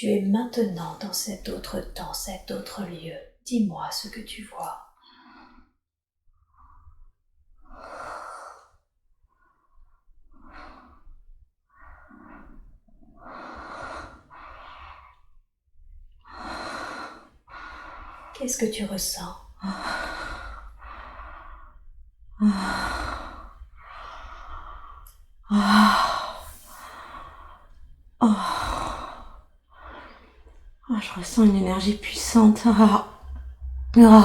Tu es maintenant dans cet autre temps, cet autre lieu. Dis-moi ce que tu vois. Qu'est-ce que tu ressens? Je ressens une énergie puissante. Très bien.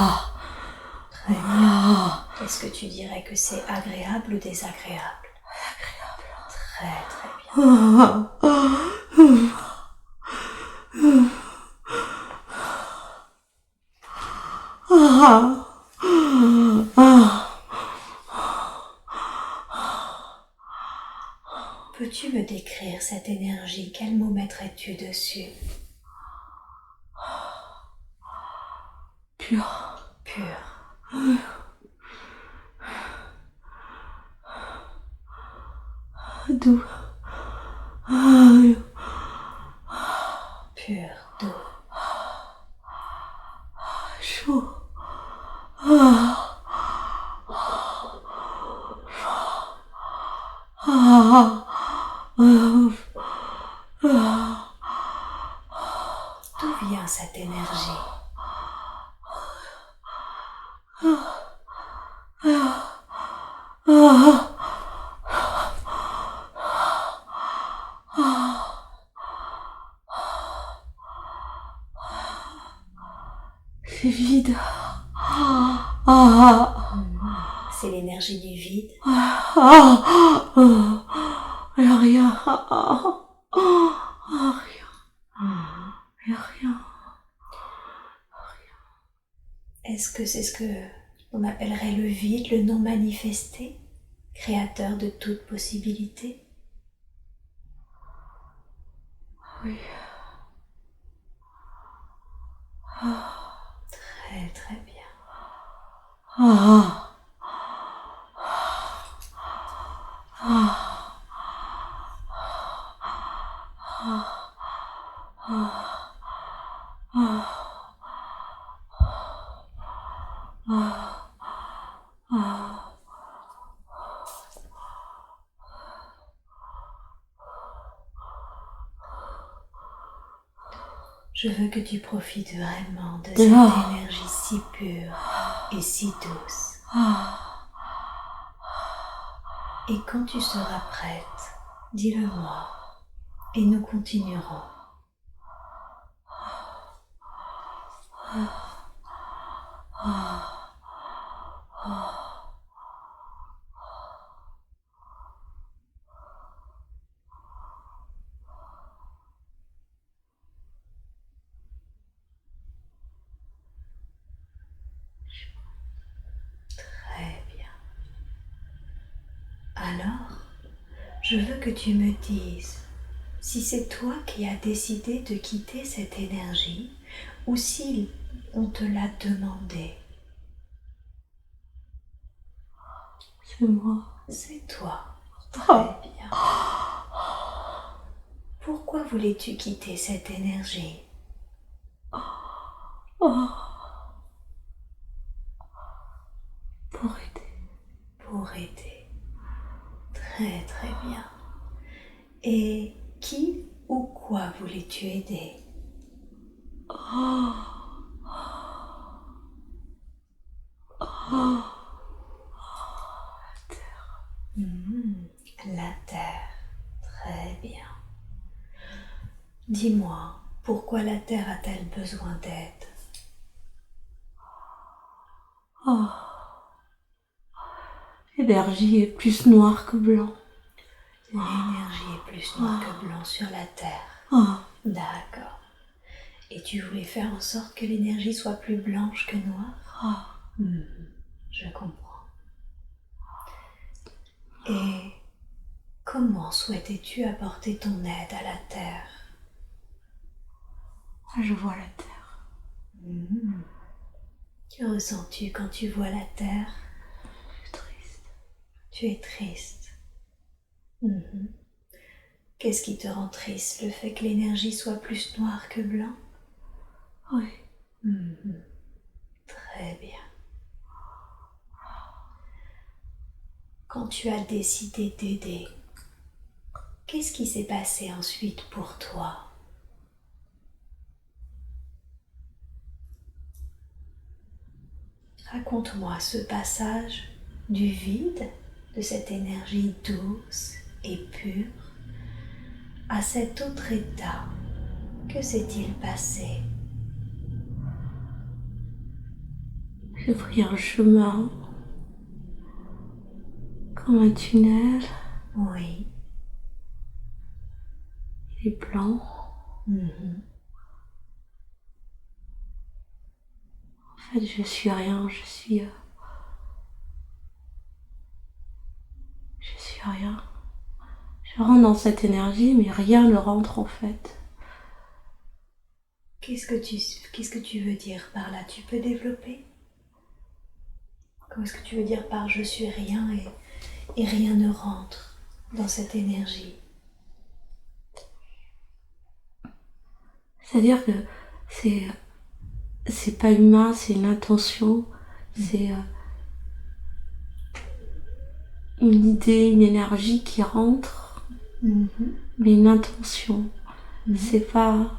Est-ce que tu dirais que c'est agréable ou désagréable? Très bien. Peux-tu me décrire cette énergie? Quel mot mettrais-tu dessus? Pur. Doux. Pur, doux. Chaud. D'où vient cette énergie? C'est vide. C'est l'énergie du vide. Rien. Rien. Est-ce que c'est ce que on appellerait le vide, le non manifesté, créateur de toute possibilité? Oui. Très bien. Je veux que tu profites vraiment de cette énergie si pure et si douce. Et quand tu seras prête, dis-le-moi et nous continuerons. Très bien. Alors, je veux que tu me dises si c'est toi qui as décidé de quitter cette énergie ou si on te l'a demandé. C'est moi. C'est toi. Très bien. Pourquoi voulais-tu quitter cette énergie? Pour aider. Pour aider. Très bien. Et qui ou quoi voulais-tu aider? La terre. Très bien. Dis-moi, pourquoi la terre a-t-elle besoin d'aide? L'énergie est plus noire que blanc. L'énergie est plus noire que blanc sur la terre. D'accord. Et tu voulais faire en sorte que l'énergie soit plus blanche que noire? Je comprends. Et comment souhaitais-tu apporter ton aide à la terre? Je vois la terre. Que ressens-tu quand tu vois la terre? Je suis triste. Tu es triste. Qu'est-ce qui te rend triste? Le fait que l'énergie soit plus noire que blanc? Oui. Très bien. Quand tu as décidé d'aider, qu'est-ce qui s'est passé ensuite pour toi? Raconte-moi ce passage du vide, de cette énergie douce et pure, à cet autre état. Que s'est-il passé? J'ai pris un chemin comme un tunnel. Oui. Il est blanc. En fait, je suis rien, je suis rien. Je rentre dans cette énergie, mais rien ne rentre en fait. Qu'est-ce que tu veux dire par là? Tu peux développer? Qu'est-ce que tu veux dire par je suis rien et rien ne rentre dans cette énergie? C'est-à-dire que c'est pas humain, c'est une intention, c'est une idée, une énergie qui rentre, mais une intention. C'est pas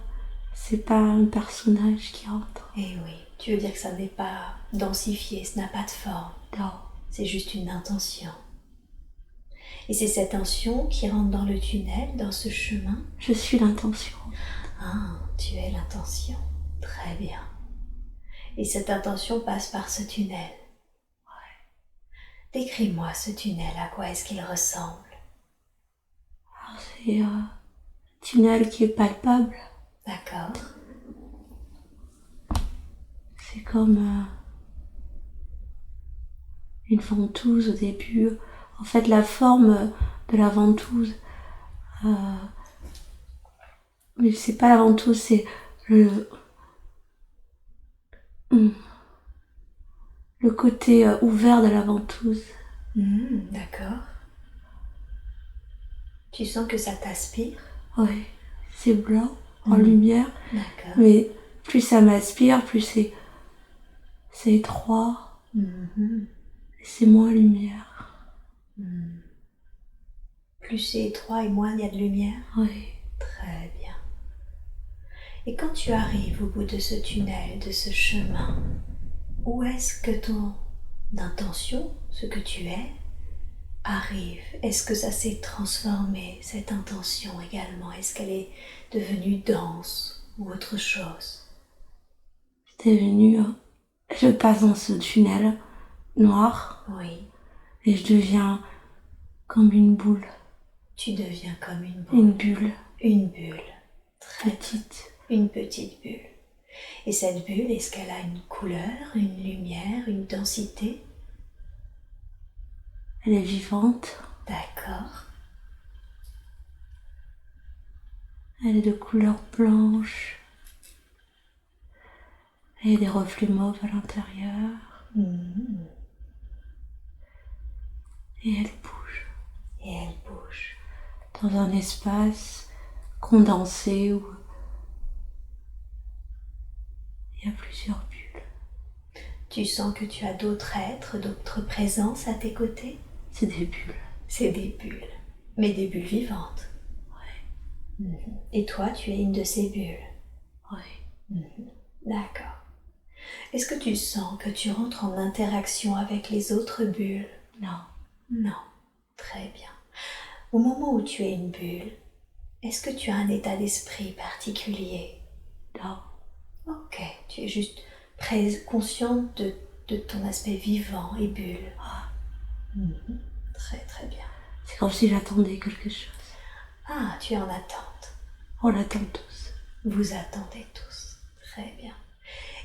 un personnage qui rentre. Eh oui, tu veux dire que ça n'est pas densifié, ça n'a pas de forme. Non. C'est juste une intention. Et c'est cette intention qui rentre dans le tunnel, dans ce chemin? Je suis l'intention. Ah, tu es l'intention. Très bien. Et cette intention passe par ce tunnel. Ouais. Décris-moi ce tunnel, à quoi est-ce qu'il ressemble? Alors, c'est un tunnel qui est palpable. D'accord. C'est comme une ventouse au début. En fait, la forme de la ventouse, mais c'est pas la ventouse, c'est le côté ouvert de la ventouse. D'accord. Tu sens que ça t'aspire? Oui, c'est blanc, en lumière. D'accord. Mais plus ça m'aspire, plus c'est étroit. Et c'est moins lumière. Plus c'est étroit et moins il y a de lumière? Oui. Très bien. Et quand tu arrives au bout de ce tunnel, de ce chemin, où est-ce que ton intention, ce que tu es, arrive? Est-ce que ça s'est transformé, cette intention également? Est-ce qu'elle est devenue dense ou autre chose? C'est devenu... je passe dans ce tunnel noir. Oui. Et je deviens comme une boule. Tu deviens comme une boule. Une bulle. Une bulle. Très petite. Une petite bulle. Et cette bulle, est-ce qu'elle a une couleur, une lumière, une densité? Elle est vivante. D'accord. Elle est de couleur blanche. Et des reflets mauves à l'intérieur. Et elle bouge. Et elle bouge. Dans un espace condensé où il y a plusieurs bulles. Tu sens que tu as d'autres êtres, d'autres présences à tes côtés? C'est des bulles. C'est des bulles, mais des bulles vivantes. Oui. Et toi, tu es une de ces bulles? Oui. D'accord. Est-ce que tu sens que tu rentres en interaction avec les autres bulles? Non. Non. Très bien. Au moment où tu es une bulle, est-ce que tu as un état d'esprit particulier? Non. Ok, tu es juste consciente de ton aspect vivant et bulle. Très très bien. C'est comme si j'attendais quelque chose. Ah, tu es en attente. On l'attend tous. Vous attendez tous. Très bien.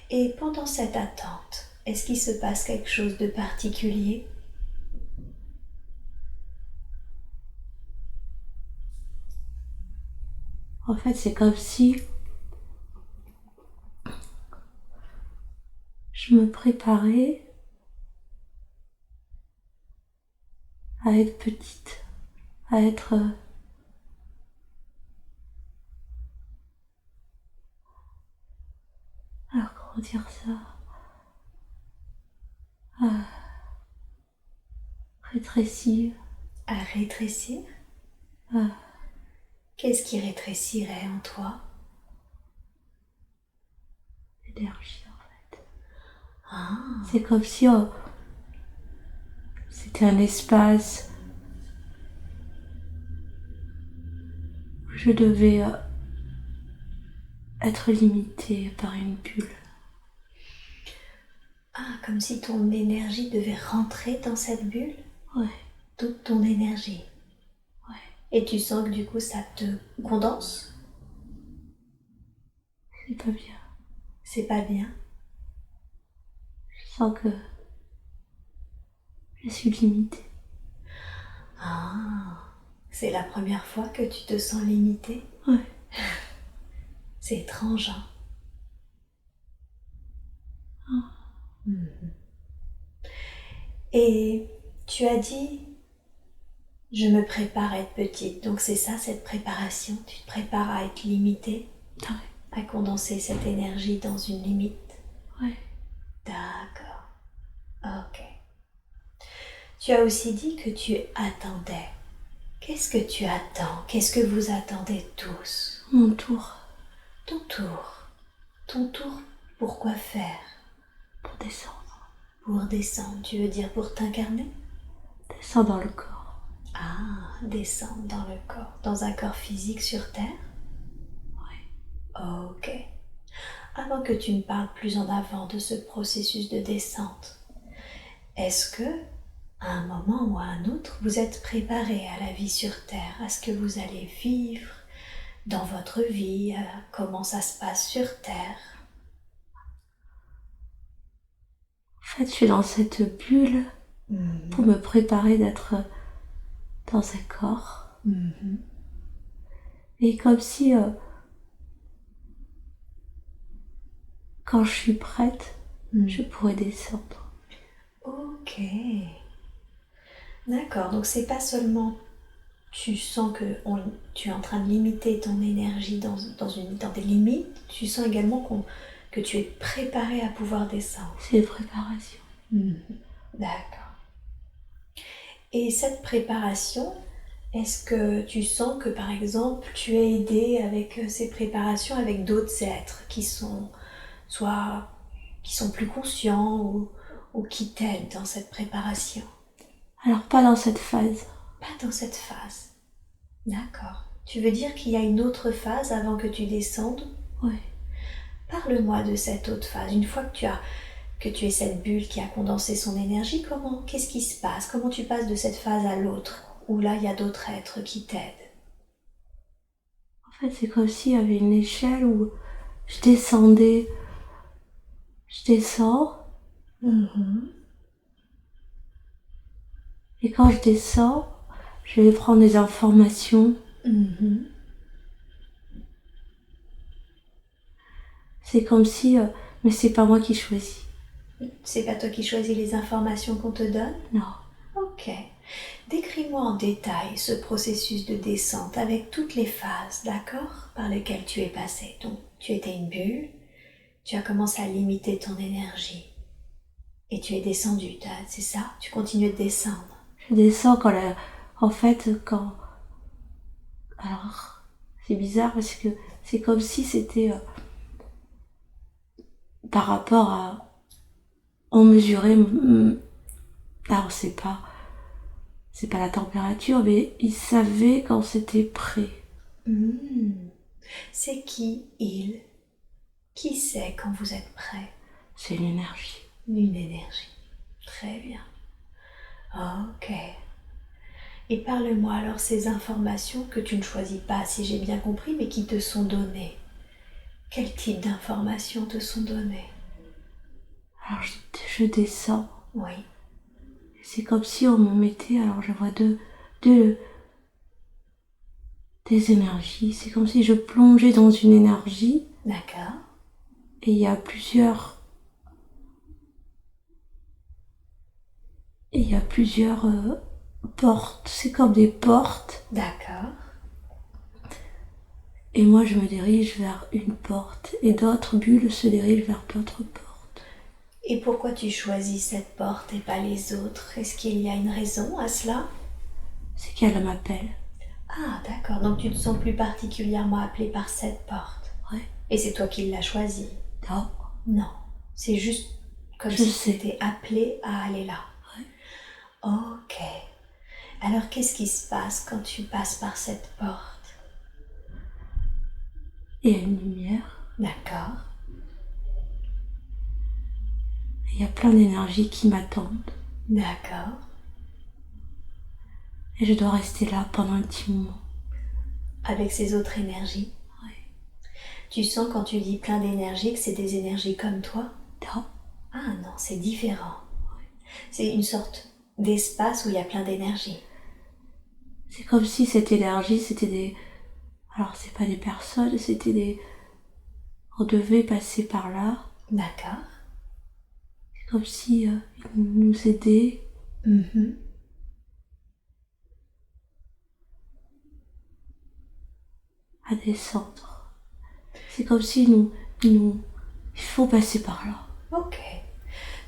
Et pendant cette attente, est-ce qu'il se passe quelque chose de particulier? En fait, c'est comme si je me préparais à être petite, à être sentir ça rétrécir. À rétrécir? Qu'est-ce qui rétrécirait en toi? L'énergie en fait. Ah. C'est comme si c'était un espace où je devais être limitée par une bulle. Ah, comme si ton énergie devait rentrer dans cette bulle? Ouais. Toute ton énergie? Ouais. Et tu sens que du coup ça te condense? C'est pas bien. C'est pas bien? Je sens que je suis limitée. Ah, c'est la première fois que tu te sens limitée? Ouais. C'est étrange, hein? Et tu as dit, je me prépare à être petite. Donc c'est ça, cette préparation. Tu te prépares à être limitée, à condenser cette énergie dans une limite. Ouais. D'accord. Ok. Tu as aussi dit que tu attendais. Qu'est-ce que tu attends? Qu'est-ce que vous attendez tous? Mon tour. Ton tour. Ton tour, pour quoi faire? Pour descendre. Pour descendre, tu veux dire pour t'incarner? Descendre dans le corps. Ah, descendre dans le corps. Dans un corps physique sur Terre? Oui. Ok. Avant que tu ne parles plus en avant de ce processus de descente, est-ce que, à un moment ou à un autre, vous êtes préparé à la vie sur Terre, à ce que vous allez vivre dans votre vie, à comment ça se passe sur Terre? En fait, je suis dans cette bulle pour me préparer d'être dans un corps. Et comme si, quand je suis prête, je pourrais descendre. Ok. D'accord, donc c'est pas seulement tu sens que tu es en train de limiter ton énergie dans des limites, tu sens également que tu es préparé à pouvoir descendre. C'est une préparation. D'accord. Et cette préparation, est-ce que tu sens que par exemple tu es aidé avec ces préparations avec d'autres êtres qui sont plus conscients ou qui t'aident dans cette préparation? Alors pas dans cette phase. Pas dans cette phase. D'accord. Tu veux dire qu'il y a une autre phase avant que tu descendes? Oui. Parle-moi de cette autre phase. Une fois que tu es cette bulle qui a condensé son énergie, qu'est-ce qui se passe? Comment tu passes de cette phase à l'autre? Où là, il y a d'autres êtres qui t'aident? En fait, c'est comme s'il y avait une échelle où je descendais. Je descends. Et quand je descends, je vais prendre des informations. C'est comme si... mais c'est pas moi qui choisis. C'est pas toi qui choisis les informations qu'on te donne? Non. Ok. Décris-moi en détail ce processus de descente avec toutes les phases, d'accord, par lesquelles tu es passé. Donc, tu étais une bulle, tu as commencé à limiter ton énergie et tu es descendu, c'est ça? Tu continues de descendre. Je descends quand alors, c'est bizarre parce que c'est comme si c'était par rapport à... On mesurait... Alors, c'est pas la température, mais ils savaient quand c'était prêt. C'est qui, il? Qui sait quand vous êtes prêt? C'est l'énergie. Une énergie. Très bien. Ok. Et parle-moi alors ces informations que tu ne choisis pas, si j'ai bien compris, mais qui te sont données. Quel type d'informations te sont données? Alors je descends. Oui. C'est comme si on me mettait, alors je vois des énergies. C'est comme si je plongeais dans une énergie. D'accord. Et il y a plusieurs portes. C'est comme des portes. D'accord. Et moi je me dirige vers une porte. Et d'autres bulles se dirigent vers d'autres portes. Et pourquoi tu choisis cette porte et pas les autres? Est-ce qu'il y a une raison à cela? C'est qu'elle m'appelle. Ah, d'accord. Donc tu te sens plus particulièrement appelé par cette porte. Ouais. Et c'est toi qui l'as choisie? Non. Non. C'est juste comme si tu étais appelé à aller là. Ouais. Ok. Alors qu'est-ce qui se passe quand tu passes par cette porte? Il y a une lumière. D'accord. Il y a plein d'énergies qui m'attendent. D'accord. Et je dois rester là pendant un petit moment. Avec ces autres énergies? Oui. Tu sens quand tu dis plein d'énergie que c'est des énergies comme toi? Non. Ah non, c'est différent. C'est une sorte d'espace où il y a plein d'énergie. C'est comme si cette énergie, c'était des... Alors, c'est pas des personnes, c'était des... On devait passer par là. D'accord. C'est comme si ils nous aidaient. À descendre. C'est comme si il faut passer par là. Ok.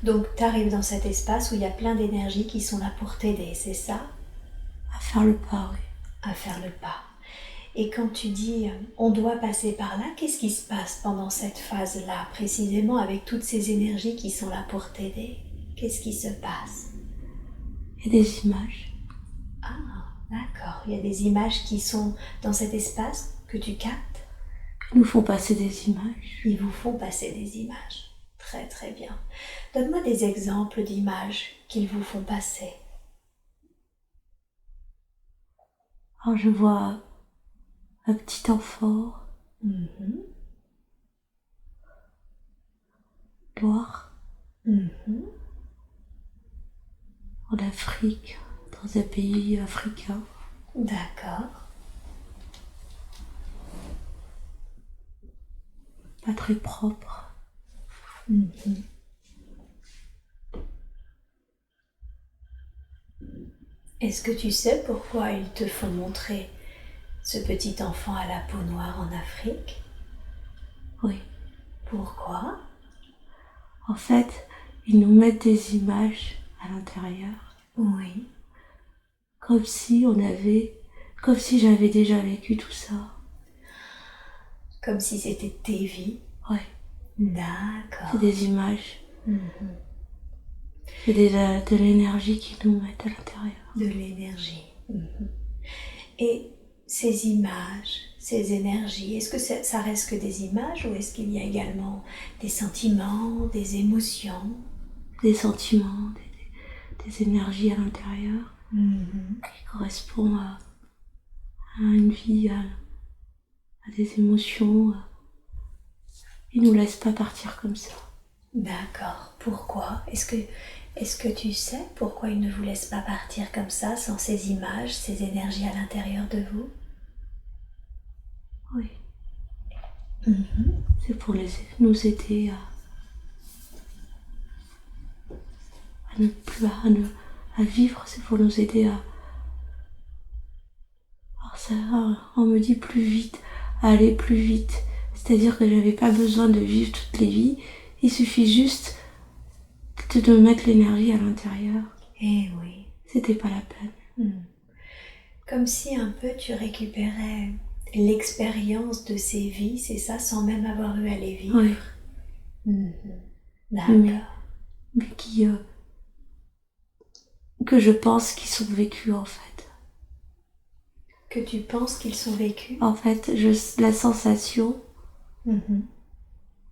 Donc tu arrives dans cet espace où il y a plein d'énergies qui sont là pour t'aider, c'est ça? À faire le pas, oui. À faire le pas. Et quand tu dis on doit passer par là, qu'est-ce qui se passe pendant cette phase-là, précisément avec toutes ces énergies qui sont là pour t'aider? Qu'est-ce qui se passe? Il y a des images. Ah, d'accord. Il y a des images qui sont dans cet espace que tu captes? Qui nous font passer des images. Ils vous font passer des images. Très très bien. Donne-moi des exemples d'images qu'ils vous font passer. Alors je vois un petit enfant noir en Afrique, dans un pays africain. D'accord. Pas très propre. Est-ce que tu sais pourquoi ils te font montrer ce petit enfant à la peau noire en Afrique? Oui. Pourquoi? En fait, ils nous mettent des images à l'intérieur. Oui. Comme si j'avais déjà vécu tout ça. Comme si c'était tes vies? Ouais. D'accord. C'est des images. C'est de l'énergie qu'ils nous mettent à l'intérieur. De l'énergie. Et ces images, ces énergies, est-ce que ça reste que des images ou est-ce qu'il y a également des sentiments, des émotions? Des sentiments, des énergies à l'intérieur qui correspondent à une vie, à des émotions. Ils nous laissent pas partir comme ça. D'accord. Pourquoi? Est-ce que tu sais pourquoi ils ne vous laissent pas partir comme ça, sans ces images, ces énergies à l'intérieur de vous? Oui. C'est pour nous aider à vivre, c'est pour nous aider on me dit plus vite, à aller plus vite. C'est-à-dire que j'avais pas besoin de vivre toutes les vies, il suffit juste de mettre l'énergie à l'intérieur. Eh oui. C'était pas la peine. Comme si un peu tu récupérais l'expérience de ces vies, c'est ça, sans même avoir eu à les vivre? Oui. D'accord. Mais que je pense qu'ils sont vécus en fait. Que tu penses qu'ils sont vécus? En fait, la sensation,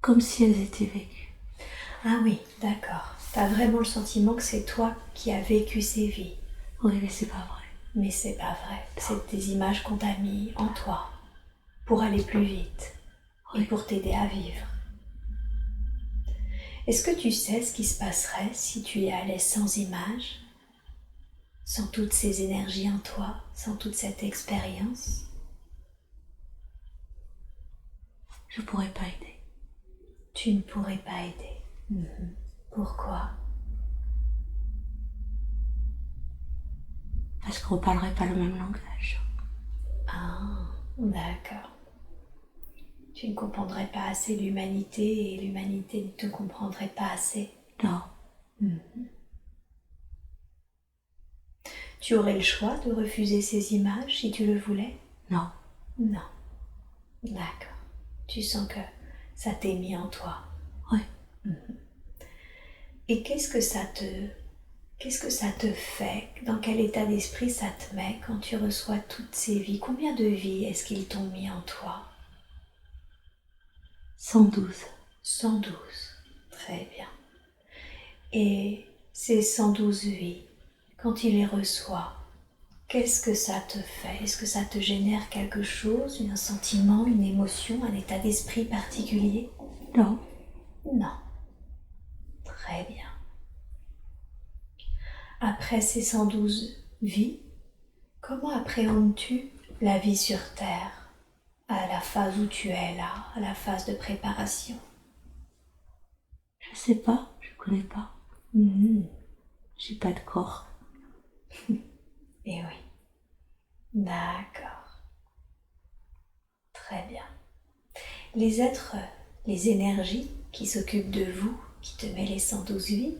comme si elles étaient vécues. Ah oui, d'accord. T'as vraiment le sentiment que c'est toi qui as vécu ces vies. Oui, mais c'est pas vrai. Mais c'est pas vrai. C'est des images qu'on t'a mis en toi pour aller plus vite et pour t'aider à vivre. Est-ce que tu sais ce qui se passerait si tu y allais sans images, sans toutes ces énergies en toi, sans toute cette expérience? Je pourrais pas aider. Tu ne pourrais pas aider. Pourquoi? Parce qu'on parlerait pas le même langage. Ah, d'accord. Tu ne comprendrais pas assez l'humanité et l'humanité ne te comprendrait pas assez. Non. Tu aurais le choix de refuser ces images si tu le voulais? Non. Non. D'accord. Tu sens que ça t'est mis en toi. Oui. Et qu'est-ce que ça te fait? Dans quel état d'esprit ça te met quand tu reçois toutes ces vies? Combien de vies est-ce qu'ils t'ont mis en toi? 112. 112. Très bien. Et ces 112 vies, quand tu les reçois, qu'est-ce que ça te fait? Est-ce que ça te génère quelque chose, un sentiment, une émotion, un état d'esprit particulier? Non. Non. Très bien. Après ces 112 vies, comment appréhendes-tu la vie sur Terre, à la phase où tu es là, à la phase de préparation? Je sais pas, je connais pas. J'ai pas de corps. Eh oui. D'accord. Très bien. Les êtres, les énergies qui s'occupent de vous, qui te mettent les 112 vies,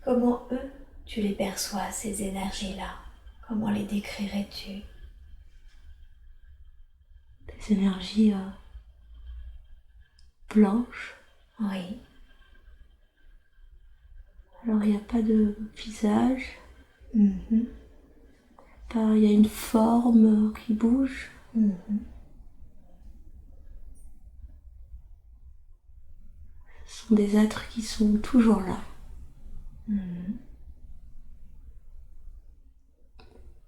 comment eux, tu les perçois, ces énergies-là? Comment les décrirais-tu? Des énergies blanches. Oui. Alors il n'y a pas de visage. Mhm. Il y a une forme qui bouge. Ce sont des êtres qui sont toujours là.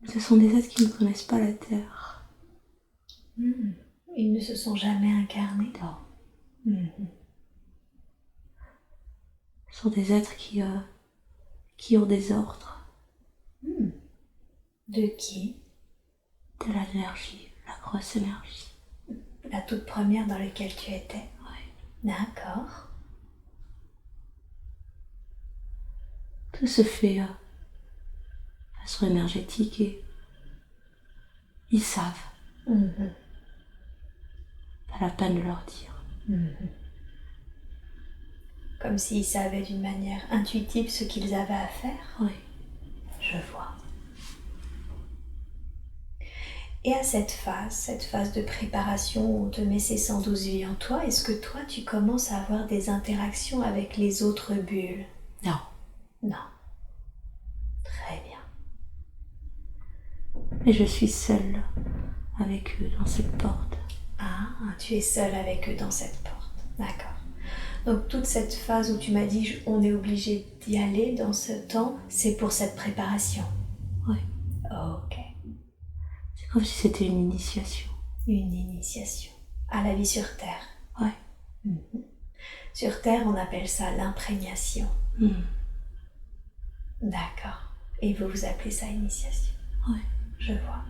Ce sont des êtres qui ne connaissent pas la Terre. Ils ne se sont jamais incarnés. Non. Ce sont des êtres qui ont des ordres. De qui? De l'énergie, la grosse énergie. La toute première dans laquelle tu étais? Oui. D'accord. Tout se fait de façon énergétique et ils savent. Pas la peine de leur dire. Comme s'ils savaient d'une manière intuitive ce qu'ils avaient à faire? Oui. Je vois. Et à cette phase de préparation où on te met ces 112 vies en toi, est-ce que toi, tu commences à avoir des interactions avec les autres bulles? Non. Non. Très bien. Mais je suis seule avec eux dans cette porte. Ah, tu es seule avec eux dans cette porte. D'accord. Donc toute cette phase où tu m'as dit on est obligé d'y aller dans ce temps, c'est pour cette préparation? Oui. Ok. C'est comme si c'était une initiation. Une initiation à la vie sur Terre. Oui. Sur Terre, on appelle ça l'imprégnation. D'accord. Et vous appelez ça initiation? Oui. Je vois.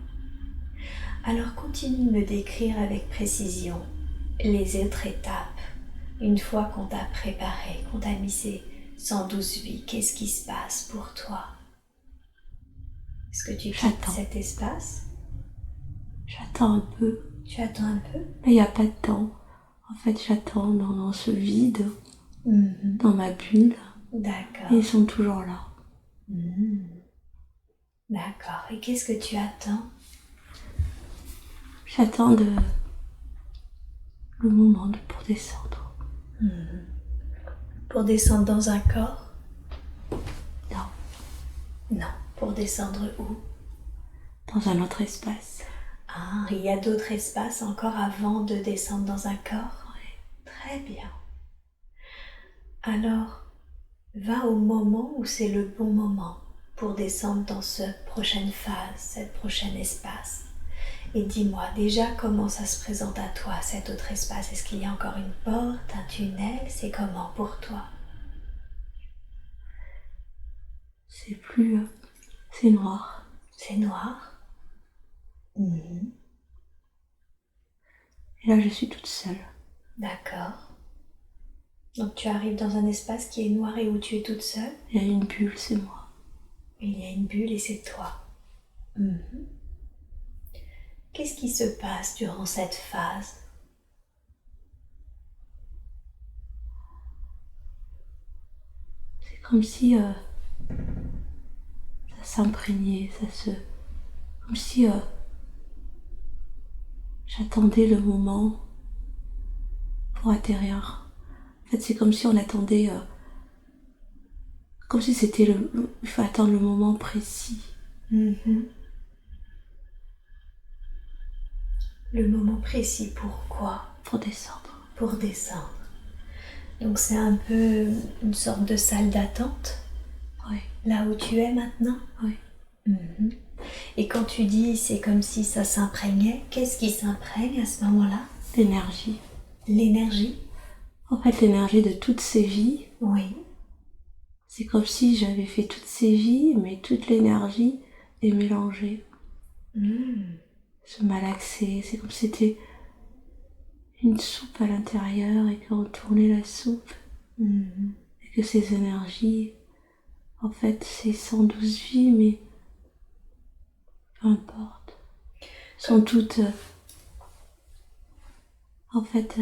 Alors continue de me décrire avec précision les autres étapes. Une fois qu'on t'a préparé, qu'on t'a mis ces 112 vies, qu'est-ce qui se passe pour toi? Est-ce que tu quittes cet espace? J'attends un peu. Tu attends un peu? Mais il n'y a pas de temps. En fait, j'attends dans ce vide, dans ma bulle. D'accord. Et ils sont toujours là. D'accord. Et qu'est-ce que tu attends? J'attends le moment pour descendre. Pour descendre dans un corps? Non. Non. Pour descendre où? Dans un autre espace. Ah, il y a d'autres espaces encore avant de descendre dans un corps? Oui. Très bien. Alors, va au moment où c'est le bon moment pour descendre dans cette prochaine phase, cette prochaine espace. Et dis-moi déjà comment ça se présente à toi, cet autre espace. Est-ce qu'il y a encore une porte, un tunnel? C'est comment pour toi? C'est plus... c'est noir. C'est noir? Et là, je suis toute seule. D'accord. Donc tu arrives dans un espace qui est noir et où tu es toute seule? Il y a une bulle, c'est moi. Il y a une bulle et c'est toi. Qu'est-ce qui se passe durant cette phase? C'est comme si ça s'imprégnait, comme si j'attendais le moment pour atterrir. En fait, c'est comme si on attendait, comme si c'était il faut attendre le moment précis. Le moment précis, pourquoi? Pour descendre. Pour descendre. Donc c'est un peu une sorte de salle d'attente. Oui. Là où tu es maintenant. Oui. Et quand tu dis c'est comme si ça s'imprégnait, qu'est-ce qui s'imprègne à ce moment-là? L'énergie. L'énergie? En fait, l'énergie de toutes ces vies. Oui. C'est comme si j'avais fait toutes ces vies, mais toute l'énergie est mélangée. Se malaxer, c'est comme si c'était une soupe à l'intérieur et qu'on tournait la soupe. Et que ces énergies, en fait, c'est 112 vies, mais peu importe. Sont toutes, en fait,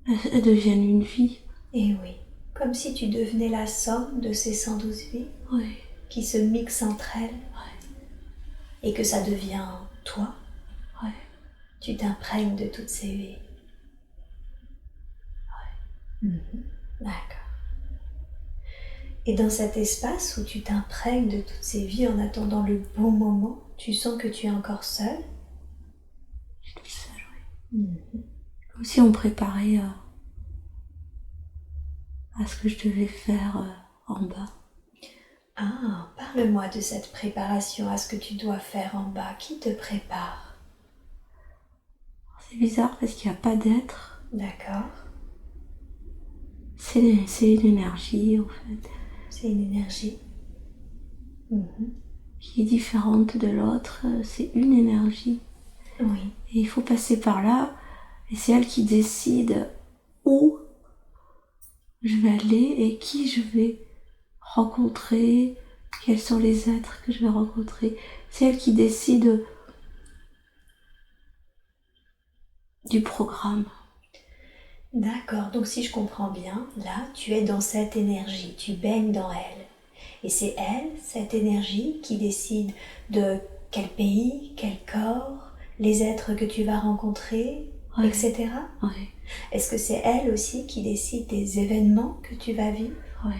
elles deviennent une vie. Et oui, comme si tu devenais la somme de ces 112 vies. Oui. Qui se mixent entre elles. Oui. Et que ça devient toi. Oui. Tu t'imprègnes de toutes ces vies. Oui. D'accord. Et dans cet espace où tu t'imprègnes de toutes ces vies en attendant le bon moment, tu sens que tu es encore seule? Je suis toute seule, oui. Comme si on préparait à ce que je devais faire en bas. Ah, parle-moi de cette préparation à ce que tu dois faire en bas. Qui te prépare? C'est bizarre parce qu'il n'y a pas d'être. D'accord. C'est une énergie, en fait. C'est une énergie. Qui est différente de l'autre. C'est une énergie. Oui. Et il faut passer par là. Et c'est elle qui décide où je vais aller et qui je vais rencontrer, quels sont les êtres que je vais rencontrer. C'est elle qui décide du programme. D'accord, donc si je comprends bien, là, tu es dans cette énergie, tu baignes dans elle. Et c'est elle, cette énergie, qui décide de quel pays, quel corps, les êtres que tu vas rencontrer, Ouais. etc. Oui. Est-ce que c'est elle aussi qui décide des événements que tu vas vivre? Oui.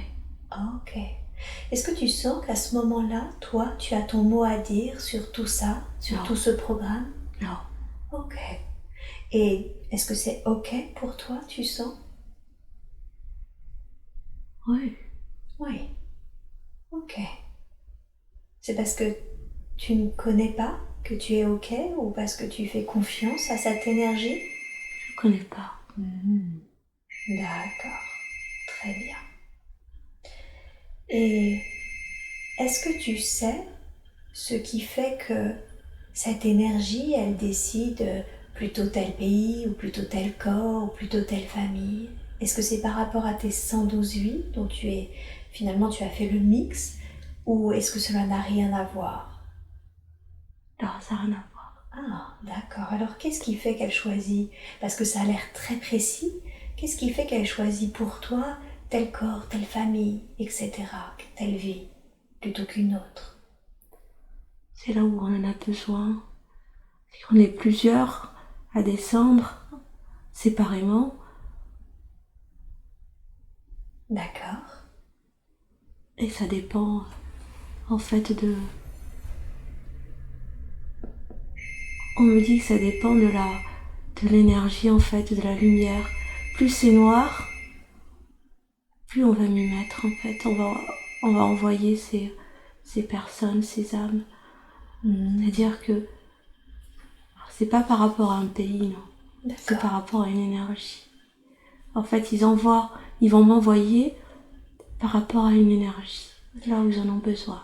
Ok. Est-ce que tu sens qu'à ce moment-là, toi, tu as ton mot à dire sur tout ça, sur tout ce programme? Non. Ok. Et est-ce que c'est ok pour toi, tu sens? Oui. Oui. Ok. C'est parce que tu ne connais pas que tu es ok ou parce que tu fais confiance à cette énergie? Je ne connais pas. D'accord. Très bien. Et est-ce que tu sais ce qui fait que cette énergie, elle décide plutôt tel pays ou plutôt tel corps ou plutôt telle famille? Est-ce que c'est par rapport à tes 112 vies dont finalement tu as fait le mix, ou est-ce que cela n'a rien à voir? Non, ça n'a rien à voir. Ah, d'accord. Alors qu'est-ce qui fait qu'elle choisit? Parce que ça a l'air très précis. Qu'est-ce qui fait qu'elle choisit pour toi tel corps, telle famille, etc., telle vie, plutôt qu'une autre? C'est là où on en a besoin. C'est qu'on est plusieurs à descendre séparément. D'accord. Et ça dépend en fait de... On me dit que ça dépend de l'énergie en fait, de la lumière. Plus c'est noir, plus on va m'y mettre en fait. On va envoyer ces personnes, ces âmes. C'est-à-dire que c'est pas par rapport à un pays, non. C'est par rapport à une énergie. En fait, ils vont m'envoyer par rapport à une énergie, là où ils en ont besoin.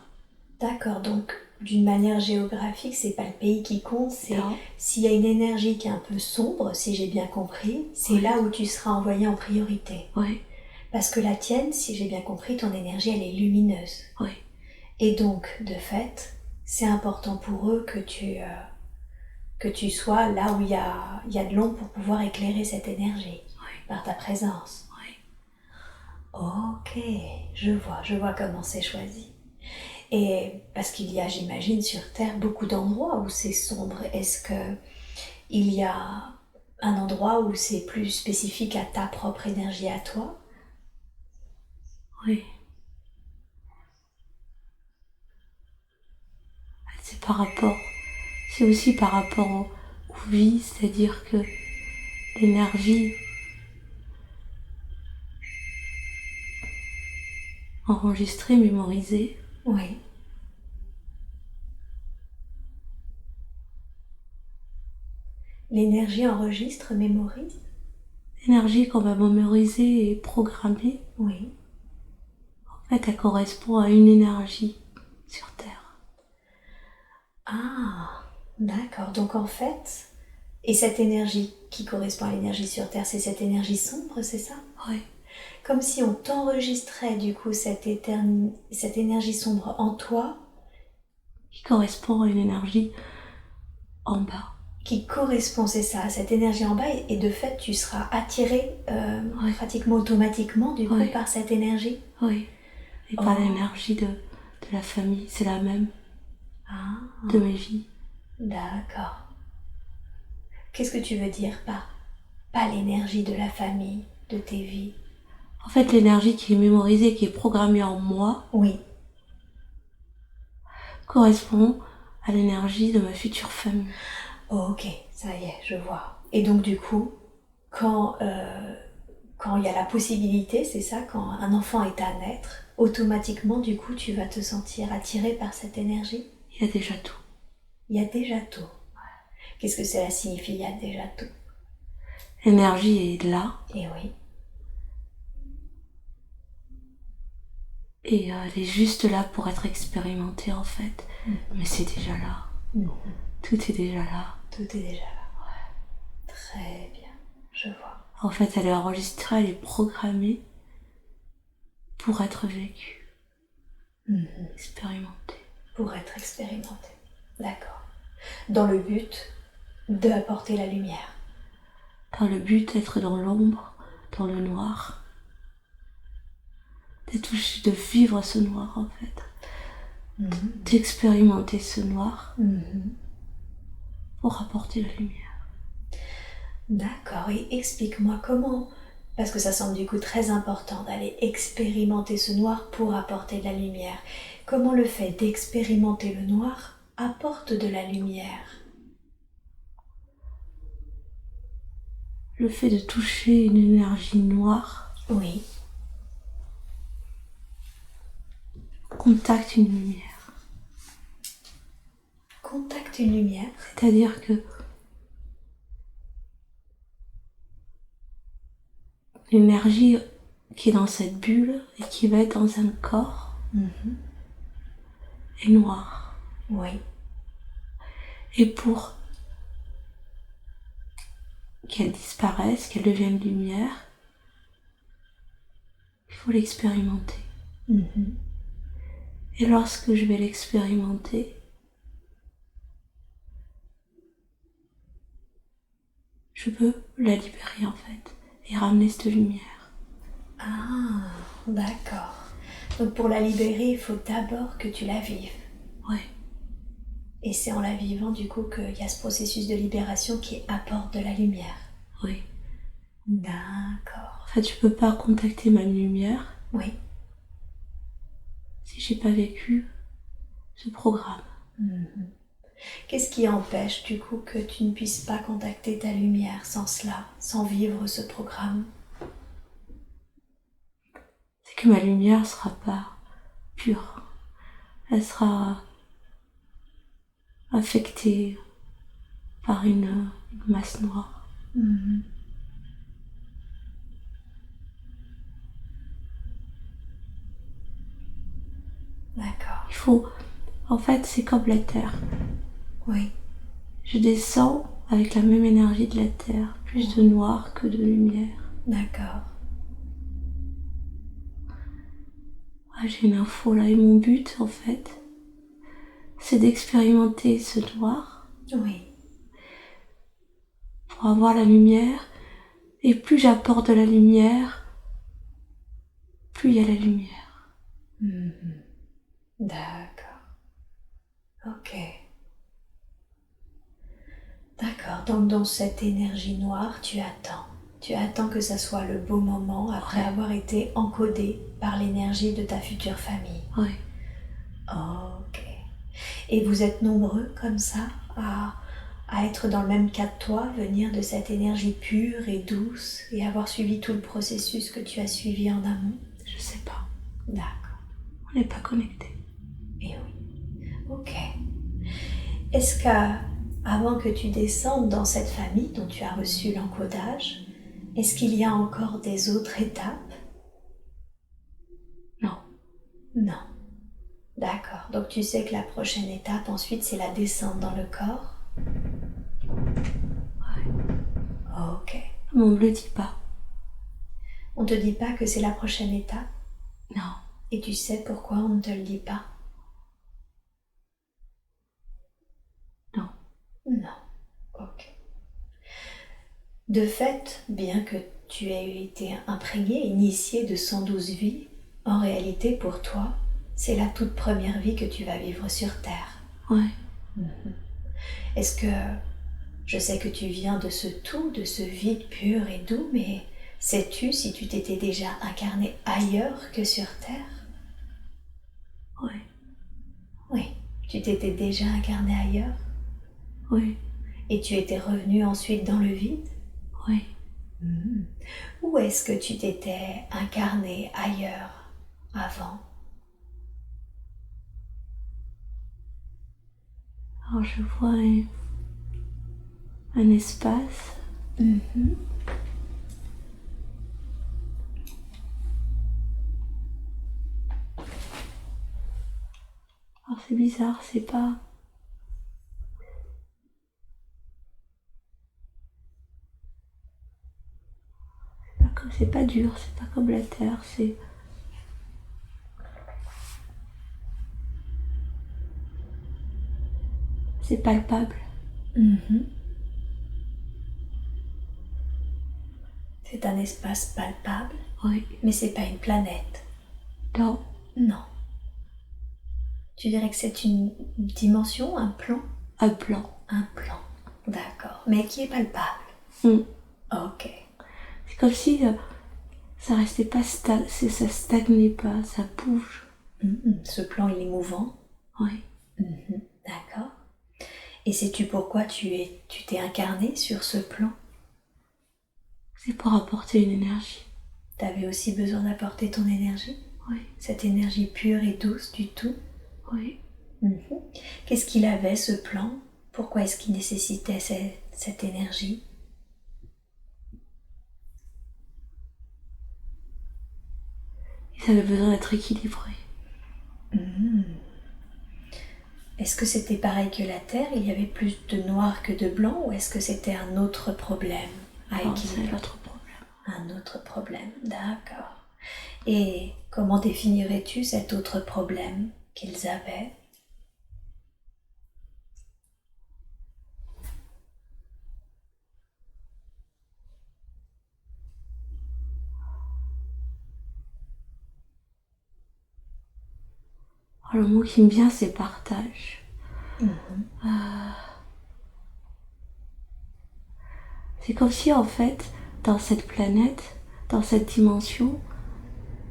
D'accord, donc d'une manière géographique, c'est pas le pays qui compte, c'est Non. s'il y a une énergie qui est un peu sombre, si j'ai bien compris, c'est là où tu seras envoyé en priorité. Oui. Parce que la tienne, si j'ai bien compris, ton énergie, elle est lumineuse. Oui. Et donc, de fait, c'est important pour eux que tu sois là où il y a de l'ombre pour pouvoir éclairer cette énergie par ta présence. Oui. Ok, je vois comment c'est choisi. Et parce qu'il y a, j'imagine, sur Terre beaucoup d'endroits où c'est sombre. Est-ce que il y a un endroit où c'est plus spécifique à ta propre énergie à toi? Oui. C'est par rapport, c'est aussi par rapport aux vies, c'est-à-dire que l'énergie enregistrée, mémorisée, Oui. L'énergie enregistre, mémorise? l'énergie qu'on va mémoriser et programmer, Oui. en fait, elle correspond à une énergie sur Terre. Ah, d'accord. Donc en fait, et cette énergie qui correspond à l'énergie sur Terre, c'est cette énergie sombre, c'est ça? Oui. Comme si on t'enregistrait du coup cette énergie sombre en toi. Qui correspond à une énergie en bas. Qui correspond, c'est ça, à cette énergie en bas, et de fait tu seras attiré pratiquement automatiquement du coup par cette énergie. Oui. Et par l'énergie de la famille, c'est la même. De mes vies. D'accord. Qu'est-ce que tu veux dire par pas l'énergie de la famille, de tes vies? En fait, l'énergie qui est mémorisée, qui est programmée en moi, Oui. correspond à l'énergie de ma future famille. Oh, ok, ça y est, je vois. Et donc du coup, quand il y a la possibilité, c'est ça, quand un enfant est à naître, automatiquement du coup tu vas te sentir attiré par cette énergie? Il y a déjà tout. Il y a déjà tout. Qu'est-ce que cela signifie, il y a déjà tout? L'énergie est là. Et oui. Et elle est juste là pour être expérimentée en fait. Mais c'est déjà là. Tout est déjà là. Tout est déjà là. Ouais. Très bien, je vois. En fait, elle est enregistrée, elle est programmée pour être vécue. Expérimentée. Pour être expérimentée. D'accord. Dans le but d'apporter la lumière. Dans le but d'être dans l'ombre, dans le noir. De vivre ce noir en fait. D'expérimenter ce noir pour apporter la lumière. D'accord, et explique-moi comment, parce que ça semble du coup très important d'aller expérimenter ce noir pour apporter de la lumière. Comment le fait d'expérimenter le noir apporte de la lumière? Le fait de toucher une énergie noire. Oui. Contacte une lumière. Contacte une lumière. C'est-à-dire que l'énergie qui est dans cette bulle et qui va être dans un corps est noire. Oui. Et pour qu'elle disparaisse, qu'elle devienne lumière, il faut l'expérimenter. Et lorsque je vais l'expérimenter, je peux la libérer en fait et ramener cette lumière. Ah, d'accord. Donc pour la libérer, il faut d'abord que tu la vives. Oui. Et c'est en la vivant du coup qu'il y a ce processus de libération qui apporte de la lumière. Oui. D'accord. En fait, je peux pas contacter ma lumière. Oui. Si j'ai pas vécu ce programme. Qu'est-ce qui empêche du coup que tu ne puisses pas contacter ta lumière sans cela, sans vivre ce programme? C'est que ma lumière sera pas pure. Elle sera affectée par une masse noire. D'accord. Il faut... En fait, c'est comme la Terre. Oui. Je descends avec la même énergie de la Terre, plus de noir que de lumière. D'accord. Ah, j'ai une info là, et mon but, en fait, c'est d'expérimenter ce noir. Oui. Pour avoir la lumière, et plus j'apporte de la lumière, plus il y a la lumière. D'accord. Ok. D'accord, donc dans cette énergie noire, tu attends. Tu attends que ça soit le beau moment après avoir été encodé par l'énergie de ta future famille. Oui. Ok. Et vous êtes nombreux comme ça à être dans le même cas que toi, venir de cette énergie pure et douce et avoir suivi tout le processus que tu as suivi en amont? Je sais pas. D'accord. On n'est pas connectés. Eh oui. Ok. Est-ce qu'avant que tu descendes dans cette famille dont tu as reçu l'encodage, est-ce qu'il y a encore des autres étapes? Non. Non. D'accord. Donc tu sais que la prochaine étape ensuite c'est la descente dans le corps? Ouais. Ok. Mais on me le dit pas. On te dit pas que c'est la prochaine étape? Non. Et tu sais pourquoi on ne te le dit pas? Non. Non. Ok. De fait, bien que tu aies été imprégné, initié de 112 vies, en réalité pour toi, c'est la toute première vie que tu vas vivre sur Terre. Ouais. Est-ce que je sais que tu viens de ce tout, de ce vide pur et doux, mais sais-tu si tu t'étais déjà incarné ailleurs que sur Terre? Ouais. Oui, tu t'étais déjà incarné ailleurs? Oui. Et tu étais revenu ensuite dans le vide? Oui. Où est-ce que tu t'étais incarné ailleurs avant? Alors je vois un espace. Alors c'est bizarre, c'est pas dur, c'est pas comme la terre, c'est palpable. C'est un espace palpable, Oui. mais c'est pas une planète. Non. Non. Tu dirais que c'est une dimension, un plan? Un plan. Un plan, d'accord. Mais qui est palpable? Ok. C'est comme si ça restait pas ça stagnait pas, ça bouge. Ce plan, il est mouvant? Oui. D'accord. Et sais-tu pourquoi tu t'es incarné sur ce plan? C'est pour apporter une énergie. Tu avais aussi besoin d'apporter ton énergie? Oui. Cette énergie pure et douce du tout? Oui. Qu'est-ce qu'il avait, ce plan? Pourquoi est-ce qu'il nécessitait cette énergie? Ils avaient besoin d'être équilibrés. Est-ce que c'était pareil que la Terre? Il y avait plus de noir que de blanc? Ou est-ce que c'était un autre problème à équilibrer? C'est l'autre problème. Un autre problème, d'accord. Et comment définirais-tu cet autre problème qu'ils avaient? Alors, le mot qui me vient, c'est partage. C'est comme si, en fait, dans cette planète, dans cette dimension,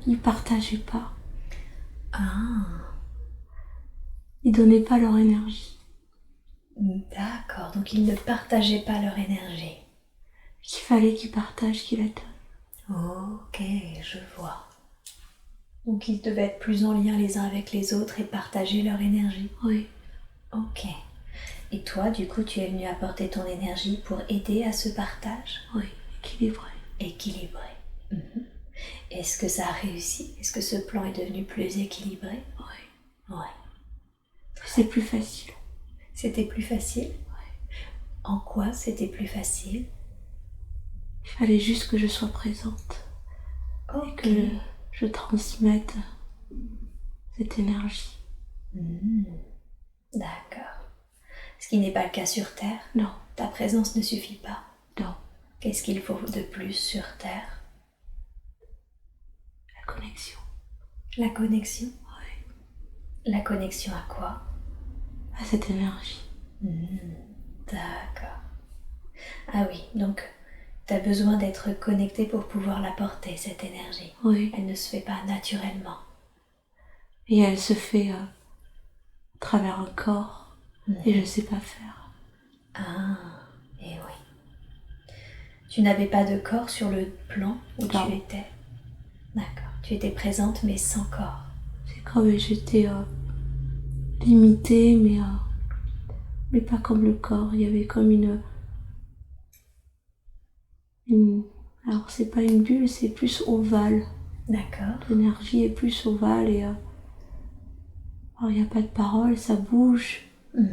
ils partageaient pas. Ils donnaient pas leur énergie. D'accord, donc ils ne partageaient pas leur énergie. Qu'il fallait qu'ils partagent, qu'ils la donnent. Ok, je vois. Donc ils devaient être plus en lien les uns avec les autres et partager leur énergie. Oui. Ok. Et toi, du coup, tu es venu apporter ton énergie pour aider à ce partage? Oui, équilibré. Équilibré. Est-ce que ça a réussi? Est-ce que ce plan est devenu plus équilibré? Oui. Ouais. C'est plus facile. C'était plus facile? Oui. En quoi c'était plus facile? Il fallait juste que je sois présente. Ok. Et que je transmette cette énergie. D'accord. Ce qui n'est pas le cas sur Terre? Non. Ta présence ne suffit pas? Non. Qu'est-ce qu'il faut de plus sur Terre? La connexion. La connexion? Oui. La connexion à quoi? À cette énergie. D'accord. Ah oui, donc tu as besoin d'être connecté pour pouvoir la porter, cette énergie. Oui. Elle ne se fait pas naturellement. Et elle se fait à travers un corps et je ne sais pas faire. Ah, et oui. Tu n'avais pas de corps sur le plan où tu étais? D'accord. Tu étais présente mais sans corps. C'est comme j'étais limitée, mais pas comme le corps. Il y avait comme une... Alors c'est pas une bulle, c'est plus ovale. D'accord. L'énergie est plus ovale et alors il n'y a pas de parole, ça bouge. Comme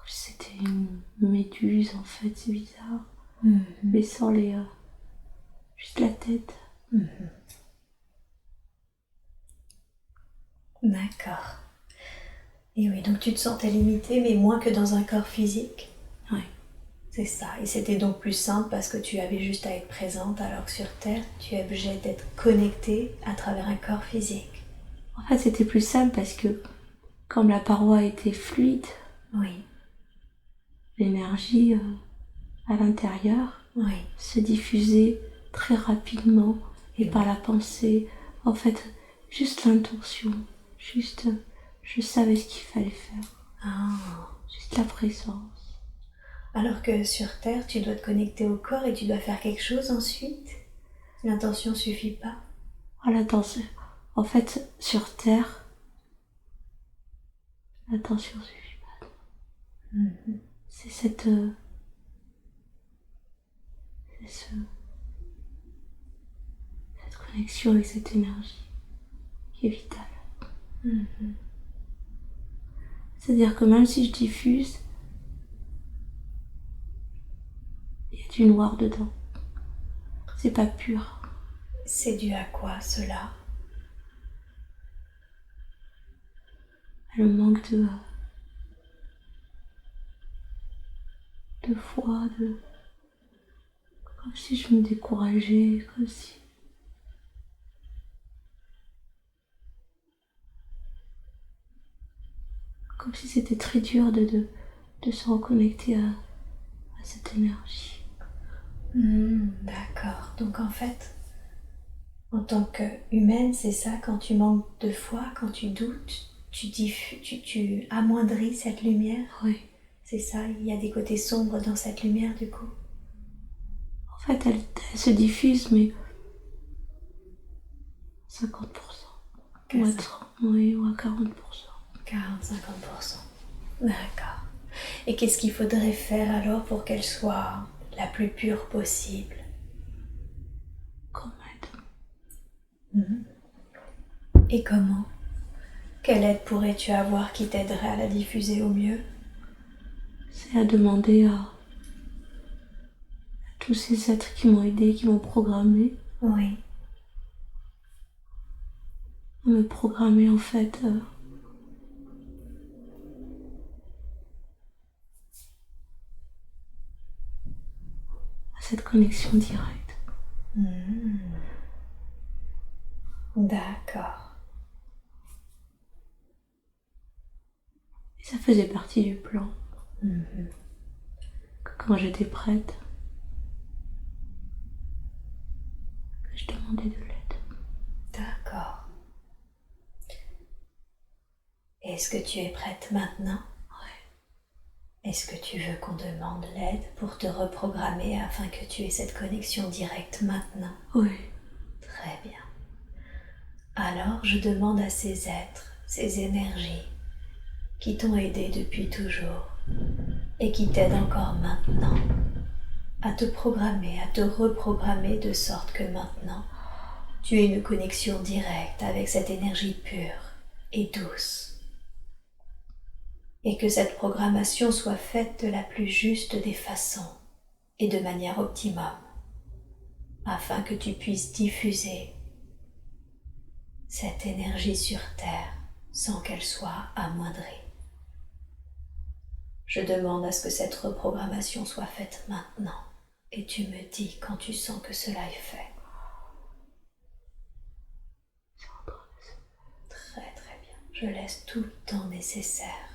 si c'était une méduse en fait, c'est bizarre. Mais sans les... juste la tête. D'accord. Et oui, donc tu te sentais limitée mais moins que dans un corps physique? Oui. C'est ça, et c'était donc plus simple parce que tu avais juste à être présente, alors que sur Terre, tu es obligée d'être connectée à travers un corps physique. En fait, c'était plus simple parce que comme la paroi était fluide, oui. L'énergie à l'intérieur se diffusait très rapidement et par la pensée. En fait, juste l'intention, juste je savais ce qu'il fallait faire. Juste la présence. Alors que sur Terre, tu dois te connecter au corps et tu dois faire quelque chose ensuite. L'intention suffit pas. L'intention. En fait, sur Terre, l'intention suffit pas. C'est cette connexion avec cette énergie qui est vitale. C'est-à-dire que même si je diffuse, il y a du noir dedans. C'est pas pur. C'est dû à quoi cela? Le manque de foi, comme si je me décourageais, comme si c'était très dur de se reconnecter à cette énergie. D'accord. Donc en fait, en tant qu'humaine, c'est ça, quand tu manques de foi, quand tu doutes, tu amoindris cette lumière? Oui. C'est ça, il y a des côtés sombres dans cette lumière du coup? En fait, elle se diffuse, mais 50%. Ou à 30, oui, ou à 40%. 40-50%. D'accord. Et qu'est-ce qu'il faudrait faire alors pour qu'elle soit la plus pure possible? Comme aide. Et comment? Quelle aide pourrais-tu avoir qui t'aiderait à la diffuser au mieux? C'est à demander à tous ces êtres qui m'ont aidé, qui m'ont programmé. Oui. À me programmer en fait à cette connexion directe. D'accord. Et ça faisait partie du plan. Que quand j'étais prête, que je demandais de l'aide. D'accord. Est-ce que tu es prête maintenant? Oui. Est-ce que tu veux qu'on demande l'aide pour te reprogrammer afin que tu aies cette connexion directe maintenant? Oui. Très bien. Alors je demande à ces êtres, ces énergies qui t'ont aidé depuis toujours et qui t'aident encore maintenant à te programmer, à te reprogrammer de sorte que maintenant tu aies une connexion directe avec cette énergie pure et douce. Et que cette programmation soit faite de la plus juste des façons et de manière optimum, afin que tu puisses diffuser cette énergie sur Terre sans qu'elle soit amoindrie. Je demande à ce que cette reprogrammation soit faite maintenant, Et tu me dis quand tu sens que cela est fait. Très très bien. Je laisse tout le temps nécessaire.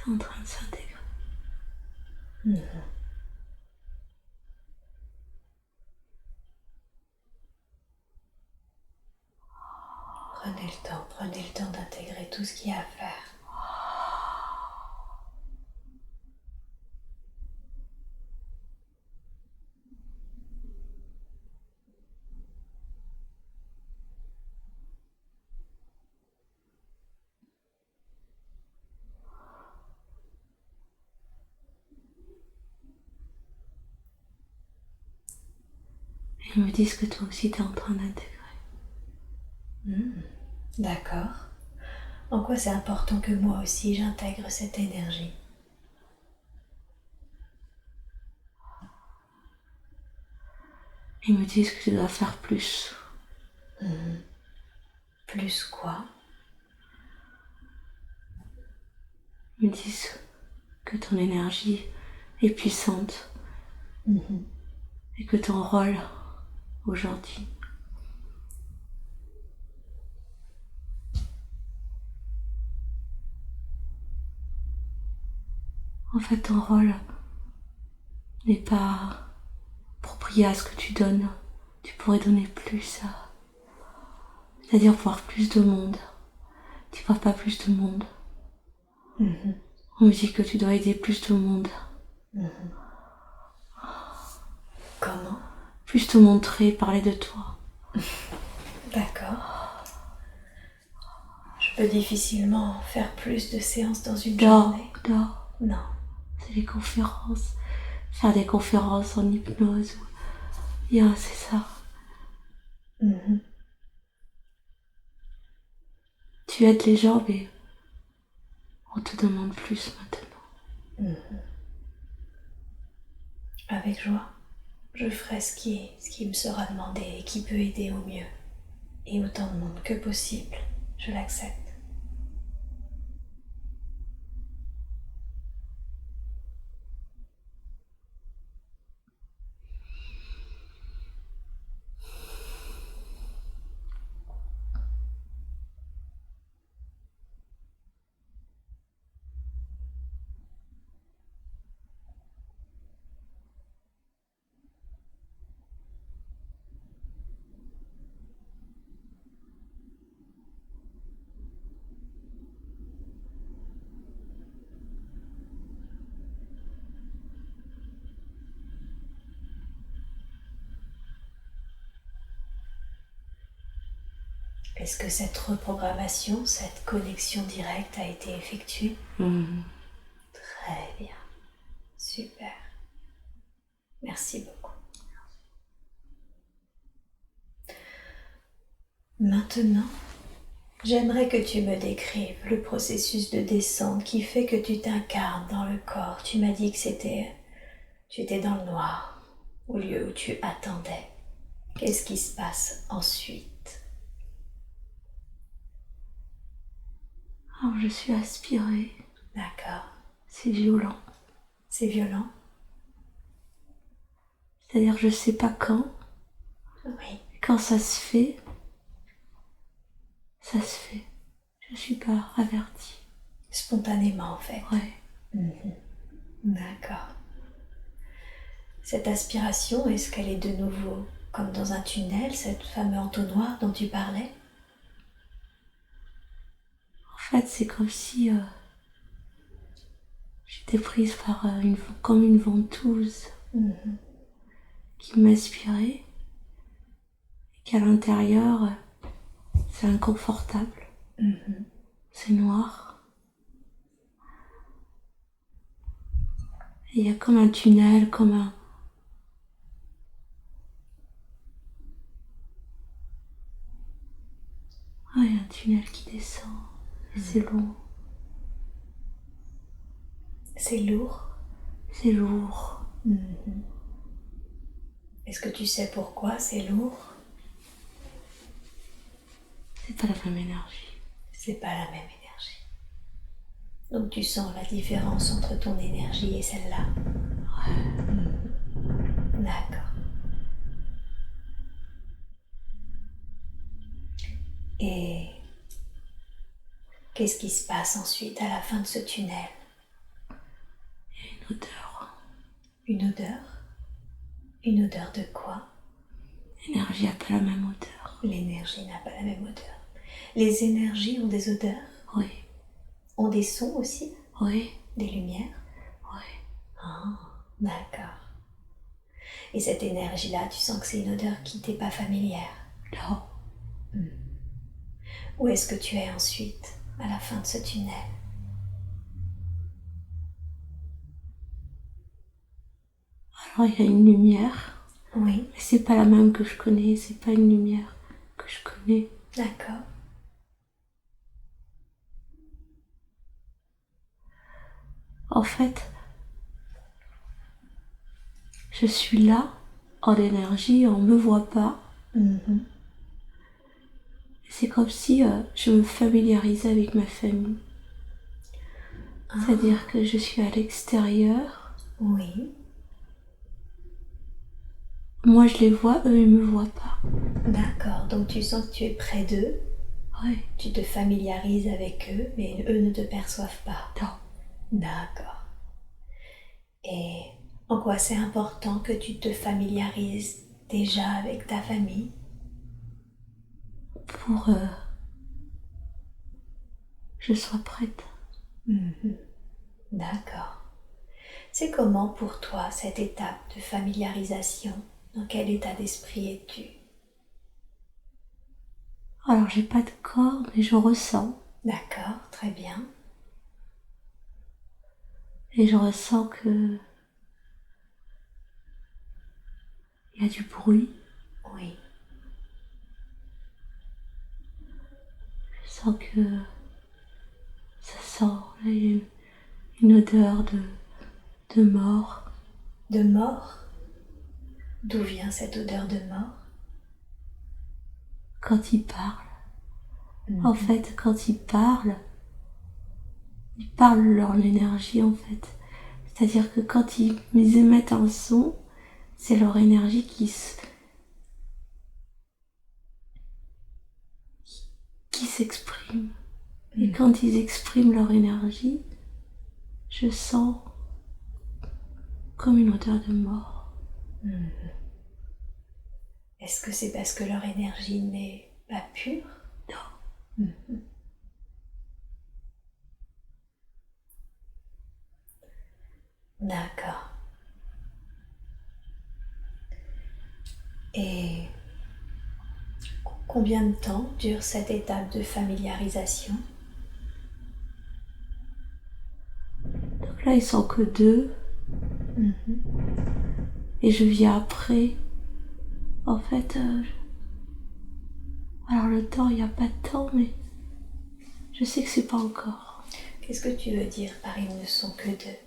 C'est en train de s'intégrer. Prenez le temps d'intégrer tout ce qu'il y a à faire. Ils me disent que toi aussi t'es en train d'intégrer. D'accord. En quoi c'est important que moi aussi j'intègre cette énergie? Ils me disent que tu dois faire plus. Plus quoi? Ils me disent que ton énergie est puissante et que ton rôle aujourd'hui en fait ton rôle n'est pas approprié à ce que tu donnes. Tu pourrais donner plus, c'est-à-dire voir plus de monde. Tu vois pas plus de monde. On me dit que tu dois aider plus de monde. Comment? Plus te montrer, parler de toi. D'accord. Je peux difficilement faire plus de séances dans une journée. Dors. Non. C'est les conférences. Faire des conférences en hypnose. C'est ça. Tu aides les gens, mais on te demande plus maintenant. Avec joie. Je ferai ce qui me sera demandé et qui peut aider au mieux. Et autant de monde que possible. Je l'accepte. Est-ce que cette reprogrammation, cette connexion directe a été effectuée? Très bien. Super. Merci beaucoup. Maintenant, j'aimerais que tu me décrives le processus de descente qui fait que tu t'incarnes dans le corps. Tu m'as dit que tu étais dans le noir, au lieu où tu attendais. Qu'est-ce qui se passe ensuite? Alors je suis aspirée. D'accord. C'est violent. C'est violent? C'est-à-dire je sais pas quand. Oui. Quand ça se fait, ça se fait. Je suis pas avertie. Spontanément en fait. Ouais. D'accord. Cette aspiration, est-ce qu'elle est de nouveau comme dans un tunnel, cette fameux entonnoir dont tu parlais? En fait, c'est comme si j'étais prise par comme une ventouse qui m'aspirait et qu'à l'intérieur, c'est inconfortable. C'est noir. Et il y a comme un tunnel, comme un... Ouais, un tunnel qui descend. Et c'est lourd. C'est lourd? C'est lourd. Est-ce que tu sais pourquoi c'est lourd? C'est pas la même énergie. C'est pas la même énergie. Donc tu sens la différence entre ton énergie et celle-là? Ouais. D'accord. Et qu'est-ce qui se passe ensuite à la fin de ce tunnel? Il y a une odeur. Une odeur? Une odeur de quoi? L'énergie n'a pas la même odeur. L'énergie n'a pas la même odeur. Les énergies ont des odeurs? Oui. Ont des sons aussi? Oui. Des lumières? Oui. Ah, d'accord. Et cette énergie-là, tu sens que c'est une odeur qui t'est pas familière? Non. Où est-ce que tu es ensuite, à la fin de ce tunnel? Alors il y a une lumière. Oui. Mais c'est pas la même que je connais, c'est pas une lumière que je connais. D'accord. En fait, je suis là, en énergie, on me voit pas. C'est comme si je me familiarisais avec ma famille. C'est-à-dire que je suis à l'extérieur. Oui. Moi je les vois, eux ils me voient pas. D'accord, donc tu sens que tu es près d'eux. Oui. Tu te familiarises avec eux, mais eux ne te perçoivent pas. Non. D'accord. Et en quoi c'est important que tu te familiarises déjà avec ta famille? Pour je sois prête. D'accord. C'est comment pour toi cette étape de familiarisation? Dans quel état d'esprit es-tu? Alors j'ai pas de corps, mais je ressens. D'accord, très bien. Et je ressens que il y a du bruit. Oui. Je sens que ça sort. Là, il y a une odeur de mort. De mort? D'où vient cette odeur de mort? Quand ils parlent. En fait, quand ils parlent leur énergie en fait. C'est-à-dire que quand ils émettent un son, c'est leur énergie qui s'exprime. Et quand ils expriment leur énergie, je sens comme une odeur de mort. Est-ce que c'est parce que leur énergie n'est pas pure? Non. D'accord. Et combien de temps dure cette étape de familiarisation? Donc là, ils sont que deux. Et je viens après. En fait, alors le temps, il n'y a pas de temps, mais je sais que c'est pas encore. Qu'est-ce que tu veux dire par ils ne sont que deux?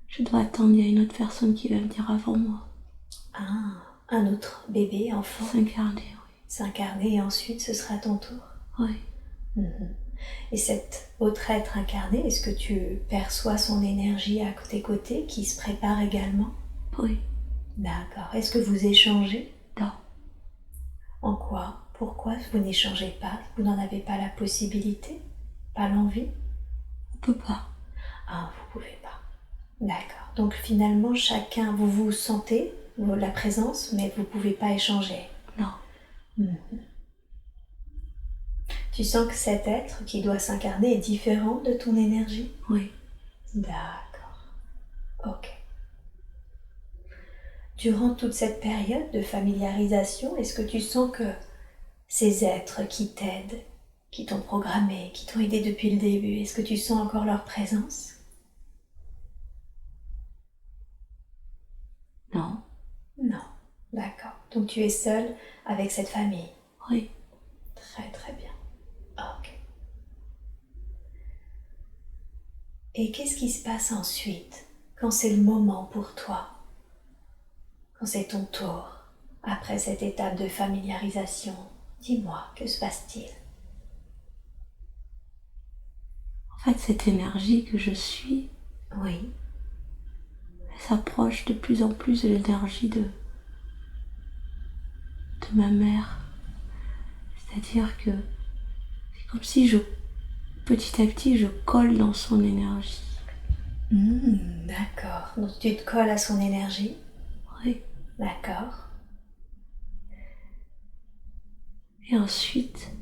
Je dois attendre, il y a une autre personne qui va venir avant moi. Ah, un autre bébé, enfant? S'incarner, oui. S'incarner et ensuite ce sera ton tour? Oui. Et cet autre être incarné, est-ce que tu perçois son énergie à tes côtés qui se prépare également? Oui. D'accord. Est-ce que vous échangez? Non. En quoi? Pourquoi vous n'échangez pas? Vous n'en avez pas la possibilité? Pas l'envie? On peut pas. Ah, vous pouvez pas. D'accord. Donc finalement, chacun, vous vous sentez la présence, mais vous pouvez pas échanger. Non. Tu sens que cet être qui doit s'incarner est différent de ton énergie? Oui. D'accord. Ok. Durant toute cette période de familiarisation, est-ce que tu sens que ces êtres qui t'aident, qui t'ont programmé, qui t'ont aidé depuis le début, est-ce que tu sens encore leur présence? Non. Non. D'accord. Donc tu es seule avec cette famille? Oui. Très très bien. Ok. Et qu'est-ce qui se passe ensuite, quand c'est le moment pour toi? Quand c'est ton tour, après cette étape de familiarisation, dis-moi, que se passe-t-il? En fait, cette énergie que je suis, Oui. elle s'approche de plus en plus de l'énergie de ma mère. C'est-à-dire que c'est comme si petit à petit, je colle dans son énergie. D'accord. Donc tu te colles à son énergie? Oui. D'accord. Et ensuite,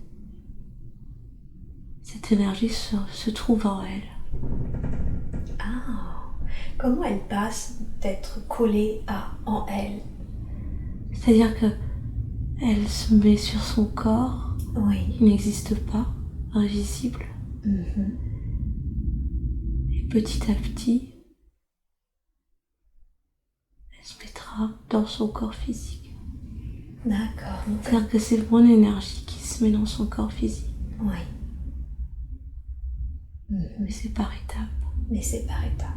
cette énergie se trouve en elle. Ah, comment elle passe d'être collée en elle? C'est-à-dire que elle se met sur son corps, Oui. qui n'existe pas, invisible. Et petit à petit, elle se mettra dans son corps physique. D'accord. C'est-à-dire que c'est mon énergie qui se met dans son corps physique. Oui. Mais c'est par étapes. Mais c'est par étapes.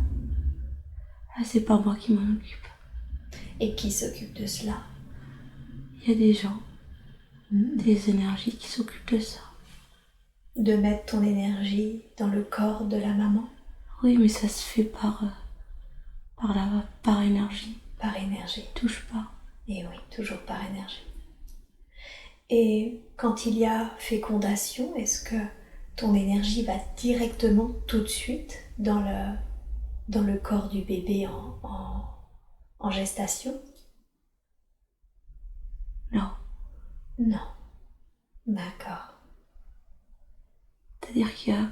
Là, c'est pas moi qui m'en occupe. Et qui s'occupe de cela? Il y a des gens, des énergies qui s'occupent de ça. De mettre ton énergie dans le corps de la maman? Oui, mais ça se fait par énergie. Par énergie. Touche pas. Et oui, toujours par énergie. Et quand il y a fécondation, est-ce que ton énergie va directement tout de suite dans le corps du bébé en gestation? Non. Non. D'accord. C'est-à-dire qu'il y a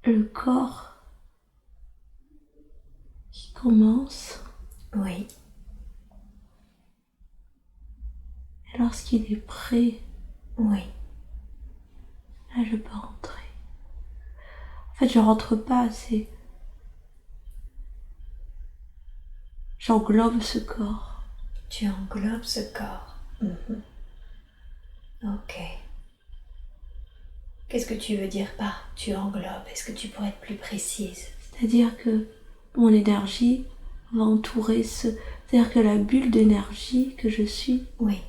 le corps qui commence. Oui. Et lorsqu'il est prêt, Oui. là je peux rentrer. En fait, je rentre pas, j'englobe ce corps. Tu englobes ce corps. Ok. Qu'est-ce que tu veux dire par tu englobes? Est-ce que tu pourrais être plus précise? C'est-à-dire que mon énergie va entourer c'est-à-dire que la bulle d'énergie que je suis, oui,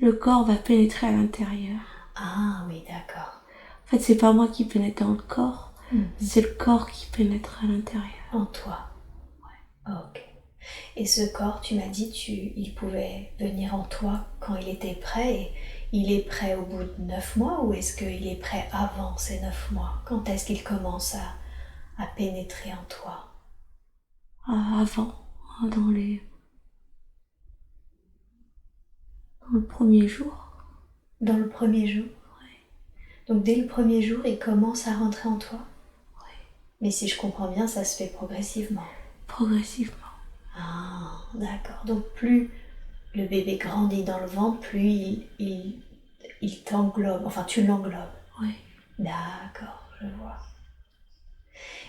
le corps va pénétrer à l'intérieur. Ah oui, d'accord. En fait, c'est pas moi qui pénètre dans le corps, c'est le corps qui pénètre à l'intérieur. En toi. Ouais. Ok. Et ce corps, tu m'as dit, il pouvait venir en toi quand il était prêt. Et il est prêt au bout de 9 mois ou est-ce qu'il est prêt avant ces 9 mois? Quand est-ce qu'il commence à pénétrer en toi? Avant, dans le premier jour. Dans le premier jour? Oui. Donc dès le premier jour, il commence à rentrer en toi? Oui. Mais si je comprends bien, ça se fait progressivement. Progressivement. Ah, d'accord. Donc plus le bébé grandit dans le ventre, plus il t'englobe, enfin tu l'englobes. Oui. D'accord, je vois.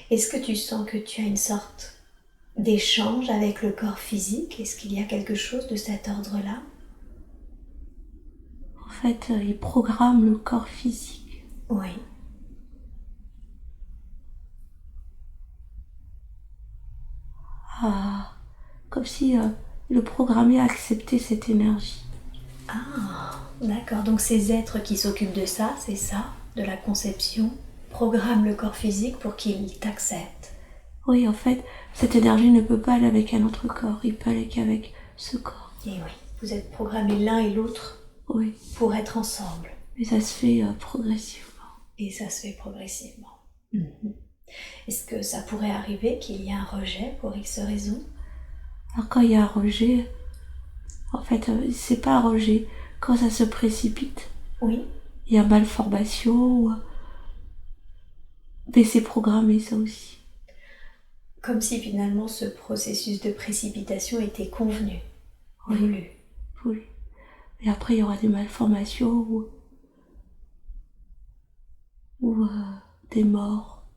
Est-ce que tu sens que tu as une sorte d'échange avec le corps physique? Est-ce qu'il y a quelque chose de cet ordre-là? En fait, il programme le corps physique. Oui. Comme si le programmait à accepter cette énergie. Ah, d'accord. Donc ces êtres qui s'occupent de ça, c'est ça? de la conception programme le corps physique pour qu'il t'accepte. Oui, en fait, cette énergie ne peut pas aller avec un autre corps, il peut aller qu'avec ce corps. Et oui, vous êtes programmés l'un et l'autre pour être ensemble. Et ça se fait progressivement. Et ça se fait progressivement. Est-ce que ça pourrait arriver qu'il y ait un rejet pour X raison? Alors quand il y a un rejet, en fait, c'est pas un rejet. Quand ça se précipite, oui, il y a malformation, mais c'est programmé ça aussi. Comme si finalement ce processus de précipitation était convenu, voulu. Et après il y aura des malformations ou des morts,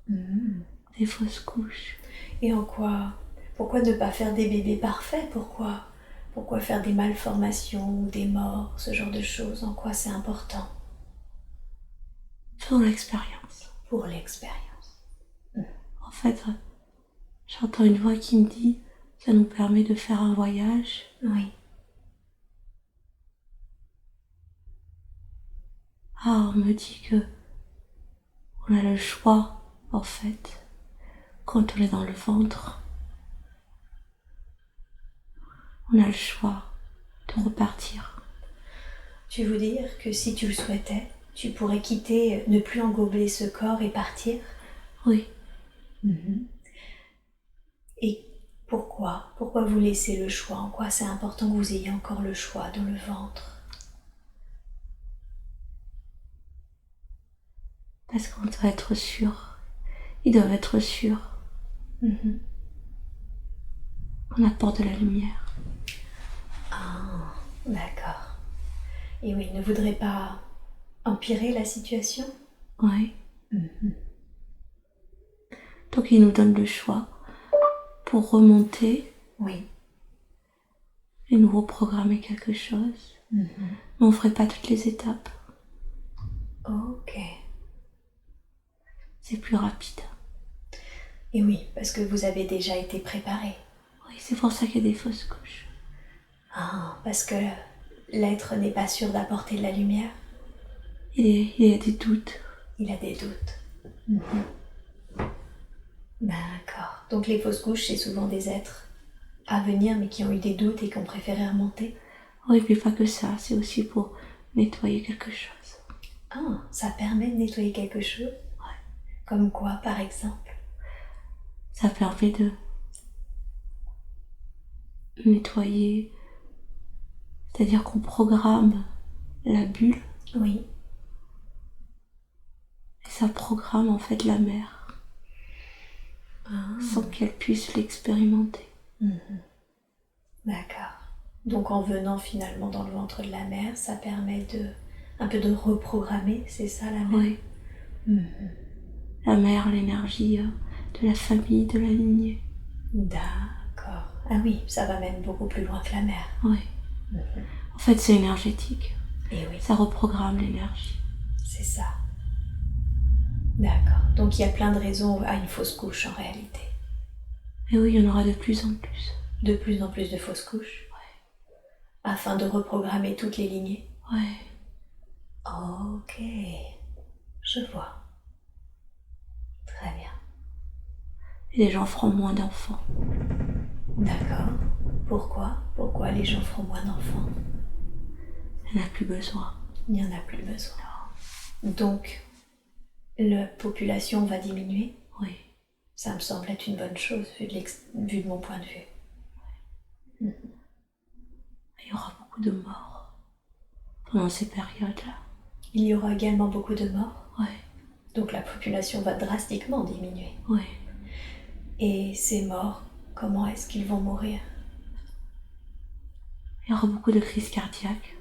des fausses couches. Et en quoi? Pourquoi ne pas faire des bébés parfaits? Pourquoi faire des malformations ou des morts, ce genre de choses? En quoi c'est important? Pour l'expérience. Pour l'expérience. En fait, j'entends une voix qui me dit ça nous permet de faire un voyage. Oui. Ah, on me dit que on a le choix, en fait, quand on est dans le ventre. On a le choix de repartir. Tu veux dire que si tu le souhaitais, tu pourrais quitter, ne plus englober ce corps et partir? Oui. Et pourquoi? Pourquoi vous laissez le choix? En quoi c'est important que vous ayez encore le choix dans le ventre? Parce qu'on doit être sûr. Ils doivent être sûrs. On apporte de la lumière. Ah, d'accord. Et oui, ne voudrait pas empirer la situation? Oui. Donc ils nous donnent le choix pour remonter. Oui. Et nous reprogrammer quelque chose. Mais on ne ferait pas toutes les étapes. Ok. C'est plus rapide. Et oui, parce que vous avez déjà été préparé. Oui, c'est pour ça qu'il y a des fausses couches. Ah, parce que l'être n'est pas sûr d'apporter de la lumière. Il y a des doutes. Il a des doutes. D'accord. Donc les fausses couches, c'est souvent des êtres à venir, mais qui ont eu des doutes et qui ont préféré remonter. Oui, mais pas que ça. C'est aussi pour nettoyer quelque chose. Ah, ça permet de nettoyer quelque chose? Ouais. Comme quoi, par exemple? Ça permet de nettoyer, c'est-à-dire qu'on programme la bulle. Oui. Et ça programme en fait la mère, sans qu'elle puisse l'expérimenter. D'accord. Donc en venant finalement dans le ventre de la mère, ça permet un peu de reprogrammer, c'est ça la mère? Oui. La mère, l'énergie de la famille, de la lignée. D'accord. Ah oui, ça va même beaucoup plus loin que la mère. Oui. En fait, c'est énergétique. Et oui. Ça reprogramme l'énergie. C'est ça. D'accord. Donc il y a plein de raisons à une fausse couche en réalité. Et oui, il y en aura de plus en plus. De plus en plus de fausses couches? Oui. Afin de reprogrammer toutes les lignées? Oui. Ok. Je vois. Très bien. Et les gens feront moins d'enfants. D'accord. Pourquoi? Pourquoi les gens feront moins d'enfants? Il n'y en a plus besoin. Il n'y en a plus besoin. Donc, la population va diminuer? Oui. Ça me semble être une bonne chose, vu de mon point de vue. Il y aura beaucoup de morts pendant ces périodes-là. Il y aura également beaucoup de morts? Oui. Donc la population va drastiquement diminuer? Oui. Et ces morts, comment est-ce qu'ils vont mourir? Il y aura beaucoup de crises cardiaques.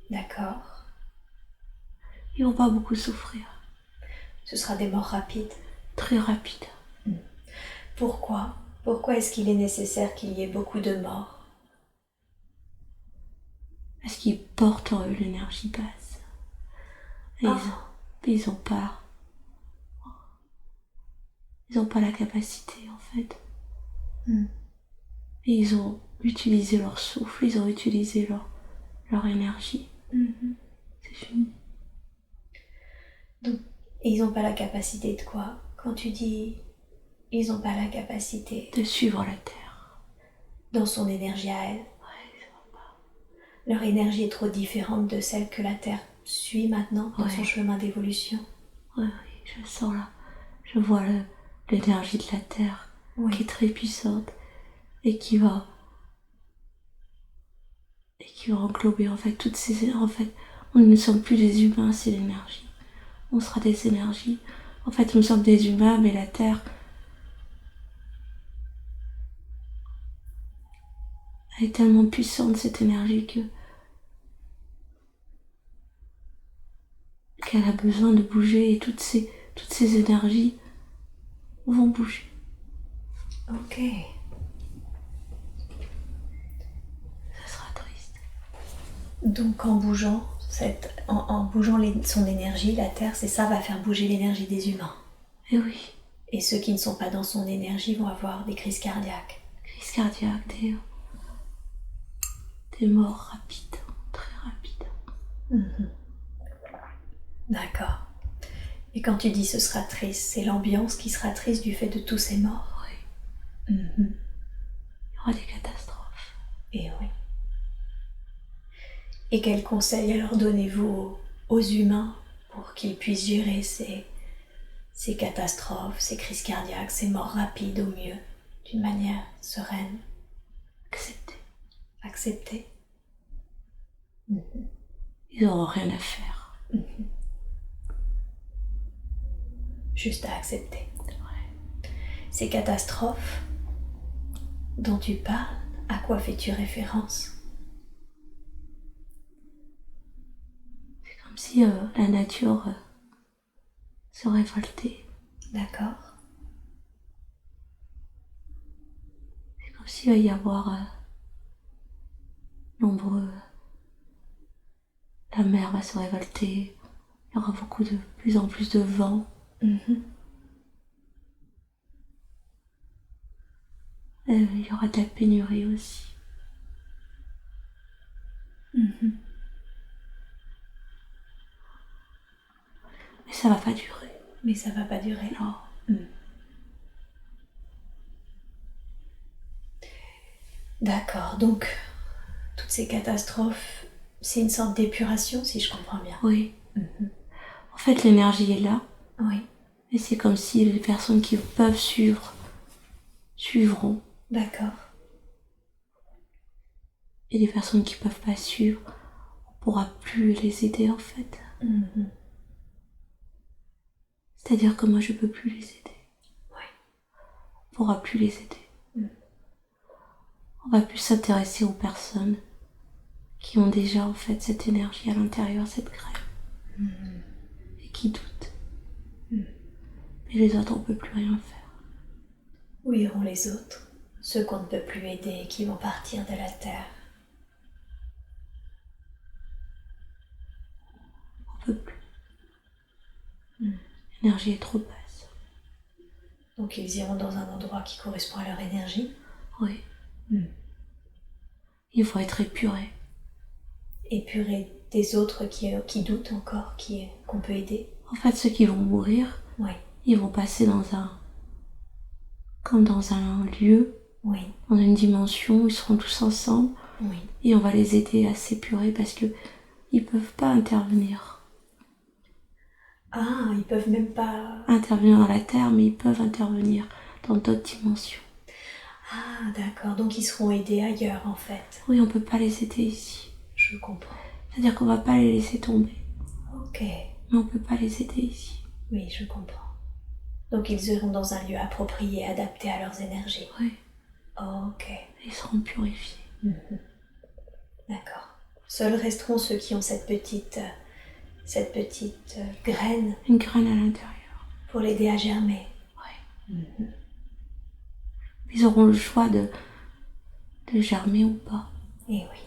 D'accord. Ils vont pas beaucoup souffrir. Ce sera des morts rapides? Très rapides. Pourquoi? Pourquoi est-ce qu'il est nécessaire qu'il y ait beaucoup de morts? Parce qu'ils portent en eux l'énergie basse. Et ils n'ont pas la capacité en fait. Et ils ont utilisé leur souffle, ils ont utilisé leur énergie. C'est fini. Donc Et ils n'ont pas la capacité de quoi? Quand tu dis ils n'ont pas la capacité de suivre la Terre. Dans son énergie à elle. Ouais, ça va pas. Leur énergie est trop différente de celle que la Terre suit maintenant dans son chemin d'évolution. Oui, je sens là. Je vois l'énergie de la Terre qui est très puissante et qui va englober en fait toutes ces... En fait, on ne sommes plus des humains, c'est l'énergie. On sera des énergies. En fait, nous sommes des humains, mais la Terre... Elle est tellement puissante, cette énergie, qu'elle a besoin de bouger et toutes ces énergies vont bouger. Ok. Ça sera triste. Donc en bougeant, son énergie, la Terre, c'est ça va faire bouger l'énergie des humains. Et oui. Et ceux qui ne sont pas dans son énergie vont avoir des crises cardiaques. Crises cardiaques, des morts rapides, très rapides. D'accord. Et quand tu dis ce sera triste, c'est l'ambiance qui sera triste du fait de tous ces morts. Oui. Il y aura des catastrophes. Et oui. Et quels conseils alors donnez-vous aux humains pour qu'ils puissent gérer ces catastrophes, ces crises cardiaques, ces morts rapides au mieux, d'une manière sereine? Accepter. Ils n'auront rien à faire. Juste à accepter. Ces catastrophes dont tu parles, à quoi fais-tu référence? C'est comme si la nature se révoltait. D'accord. C'est comme s'il va y avoir nombreux... La mer va se révolter. Il y aura de plus en plus de vent. Il y aura de la pénurie aussi. Mais ça va pas durer. Mais ça va pas durer. Non. D'accord, donc toutes ces catastrophes, c'est une sorte d'épuration, si je comprends bien. Oui. En fait, l'énergie est là. Oui. Et c'est comme si les personnes qui peuvent suivront. D'accord. Et les personnes qui peuvent pas suivre, on pourra plus les aider en fait. C'est-à-dire que moi je peux plus les aider. Oui. On pourra plus les aider. On va plus s'intéresser aux personnes qui ont déjà en fait cette énergie à l'intérieur, cette graine. Et qui doutent. Mais les autres, on peut plus rien faire. Où iront les autres? Ceux qu'on ne peut plus aider et qui vont partir de la Terre. On peut plus. L'énergie est trop basse. Donc ils iront dans un endroit qui correspond à leur énergie? Oui. Il faut être épuré. Épuré des autres qui doutent encore, qu'on peut aider? En fait, ceux qui vont mourir, ils vont passer comme dans un lieu, dans une dimension où ils seront tous ensemble. Et on va les aider à s'épurer parce que ils peuvent pas intervenir. Ah, ils peuvent même pas intervenir dans la Terre, mais ils peuvent intervenir dans d'autres dimensions. Ah, d'accord. Donc ils seront aidés ailleurs, en fait. Oui, on peut pas les aider ici. Je comprends. C'est-à-dire qu'on va pas les laisser tomber. Ok. Mais on peut pas les aider ici. Oui, je comprends. Donc ils iront dans un lieu approprié, adapté à leurs énergies. Oui. Ok. Ils seront purifiés. D'accord. Seuls resteront ceux qui ont cette petite graine. Une graine à l'intérieur. Pour l'aider à germer. Oui. Ils auront le choix de germer ou pas. Et oui.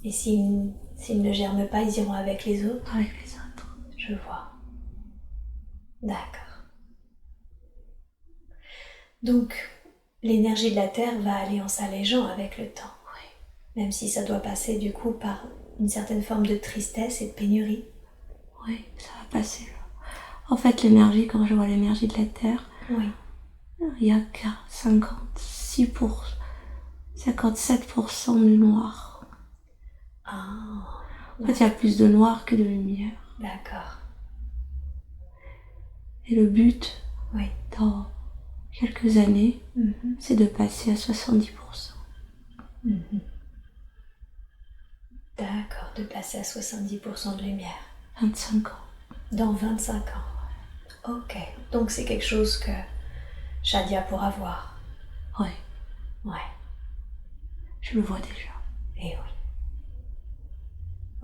Et s'ils ne germent pas, ils iront avec les autres? Avec les autres. Je vois. D'accord. Donc, l'énergie de la Terre va aller en s'allégeant avec le temps. Oui. Même si ça doit passer du coup par une certaine forme de tristesse et de pénurie. Oui, ça va passer là. En fait, l'énergie, quand je vois l'énergie de la Terre, Oui. il y a qu'à 57% de noir. Ah. En fait, il y a plus de noir que de lumière. D'accord. Et le but, Oui. dans quelques années, c'est de passer à 70%. D'accord, de passer à 70% de lumière. 25 ans. Dans 25 ans. Ok, donc c'est quelque chose que Shadia pourra voir. Ouais, Ouais, je le vois déjà. et oui.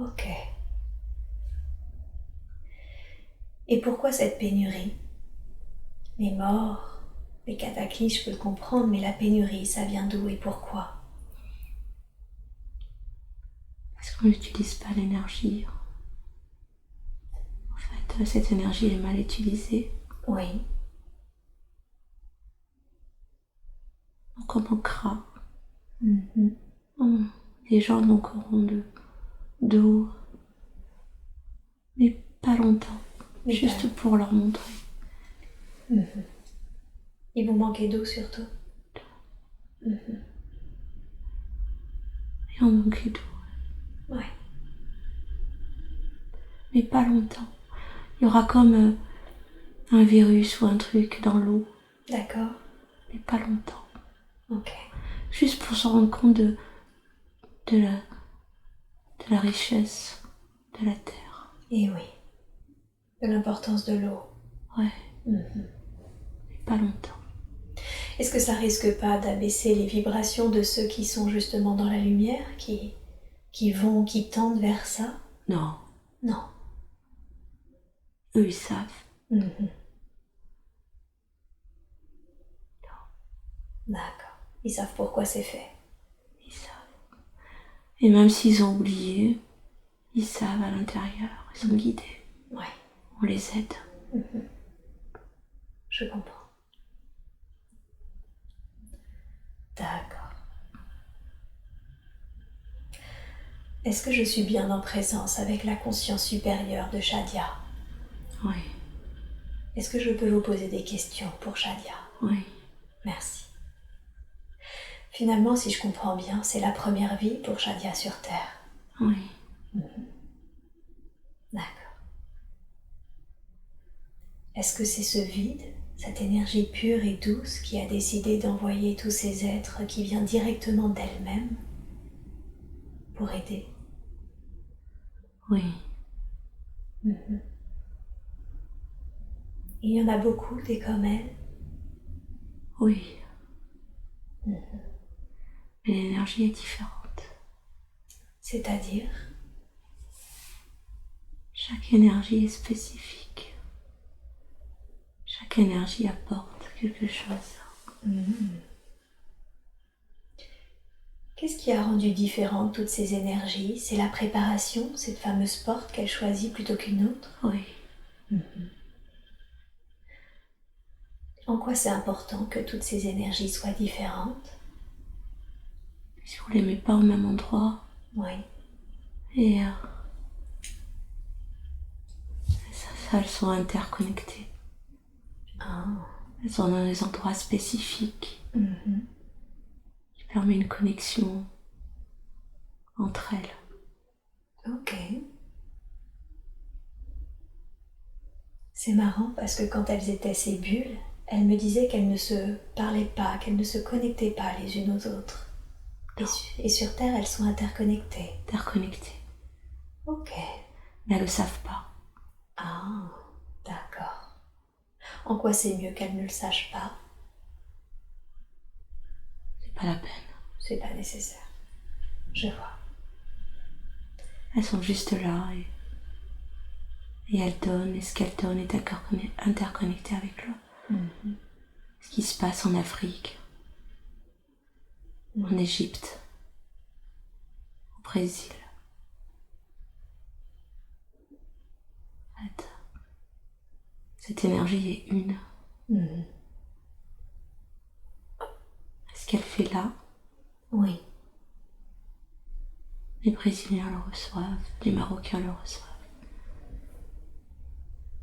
Ok. Et pourquoi cette pénurie? Les morts, les cataclysmes, je peux le comprendre, mais la pénurie, ça vient d'où et pourquoi? Parce qu'on n'utilise pas l'énergie. En fait, cette énergie est mal utilisée. Oui. Donc on manquera. Mhm. Les gens manqueront d'eau, mais pas longtemps. Mais Juste pas- pour leur montrer. Ils vont manquer d'eau surtout. Et on manquait d'eau. Ouais. Mais pas longtemps. Il y aura comme un virus ou un truc dans l'eau. D'accord. Mais pas longtemps. Ok. Juste pour se rendre compte de la richesse de la terre. Et oui. De l'importance de l'eau. Ouais. Mais pas longtemps. Est-ce que ça risque pas d'abaisser les vibrations de ceux qui sont justement dans la lumière, qui tendent vers ça? Non. Non. Eux, ils savent. D'accord. Ils savent pourquoi c'est fait. Ils savent. Et même s'ils ont oublié, ils savent à l'intérieur. Ils sont guidés. Ouais. On les aide. Je comprends. D'accord. Est-ce que je suis bien en présence avec la conscience supérieure de Shadia? Oui. Est-ce que je peux vous poser des questions pour Shadia? Oui. Merci. Finalement, si je comprends bien, c'est la première vie pour Shadia sur Terre. Oui. D'accord. Est-ce que c'est ce vide, cette énergie pure et douce qui a décidé d'envoyer tous ces êtres qui vient directement d'elle-même pour aider? Oui. Il y en a beaucoup des comme elle. Oui. Mais l'énergie est différente. C'est-à-dire? Chaque énergie est spécifique. Chaque énergie apporte quelque chose. Qu'est-ce qui a rendu différentes toutes ces énergies? C'est la préparation, cette fameuse porte qu'elle choisit plutôt qu'une autre? Oui. En quoi c'est important que toutes ces énergies soient différentes? Si vous les mettez pas au même endroit, Oui. et elles sont interconnectées. Ah. Elles sont dans des endroits spécifiques qui permettent une connexion entre elles. Ok. C'est marrant parce que quand elles étaient ces bulles, elles me disaient qu'elles ne se parlaient pas, qu'elles ne se connectaient pas les unes aux autres. Et sur Terre, elles sont interconnectées. Interconnectées. Ok. Mais elles ne le savent pas. Ah, d'accord. En quoi c'est mieux qu'elles ne le sachent pas? C'est pas la peine. C'est pas nécessaire. Je vois. Elles sont juste là et elles donnent, et ce qu'elles donnent est interconnecté avec l'autre. Ce qui se passe en Afrique, en Égypte, au Brésil. En fait, cette énergie est une. Ce qu'elle fait là, Oui. les Brésiliens le reçoivent, les Marocains le reçoivent,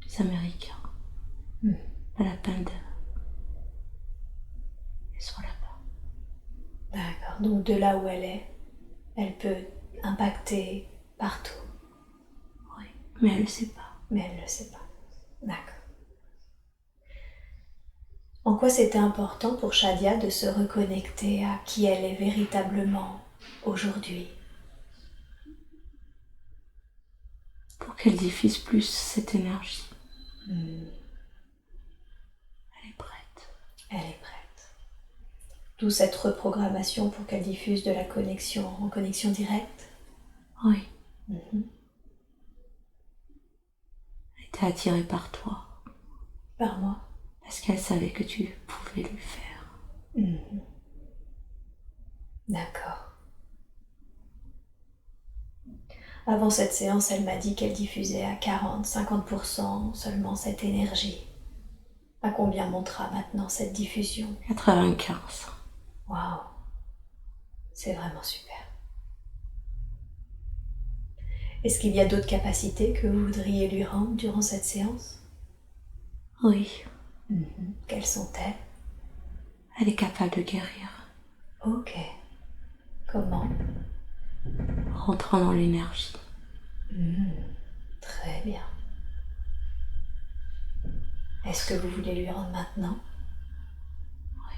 les Américains. Pas la peine de... Ils sont là-bas. D'accord, donc de là où elle peut impacter partout. Oui, mais elle ne le sait pas. Mais elle ne le sait pas. D'accord. En quoi c'était important pour Shadia de se reconnecter à qui elle est véritablement aujourd'hui? Pour qu'elle diffuse plus cette énergie. Elle est prête. Elle est prête. D'où cette reprogrammation pour qu'elle diffuse de la connexion en connexion directe? Oui. Elle était attirée par toi. Par moi? Parce qu'elle savait que tu pouvais lui faire. D'accord. Avant cette séance, elle m'a dit qu'elle diffusait à 40-50% seulement cette énergie. À combien montera maintenant cette diffusion? 95. Waouh! C'est vraiment super. Est-ce qu'il y a d'autres capacités que vous voudriez lui rendre durant cette séance? Oui. Quelles sont-elles? Elle est capable de guérir. Ok. Comment? Rentrant dans l'énergie. Très bien. Est-ce que vous voulez lui rendre maintenant? Oui.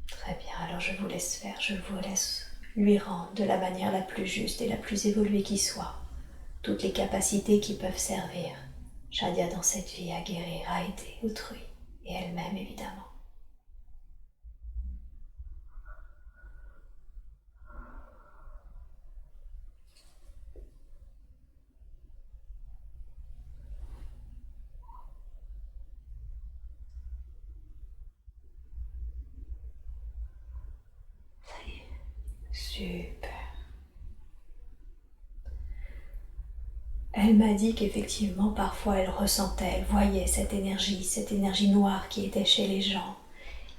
Très bien, alors je vous laisse faire, je vous laisse lui rendre de la manière la plus juste et la plus évoluée qui soit toutes les capacités qui peuvent servir Shadia dans cette vie à guérir, à aider autrui et elle-même évidemment. Ça y est. Super. Elle m'a dit qu'effectivement, parfois, elle ressentait, elle voyait cette énergie noire qui était chez les gens.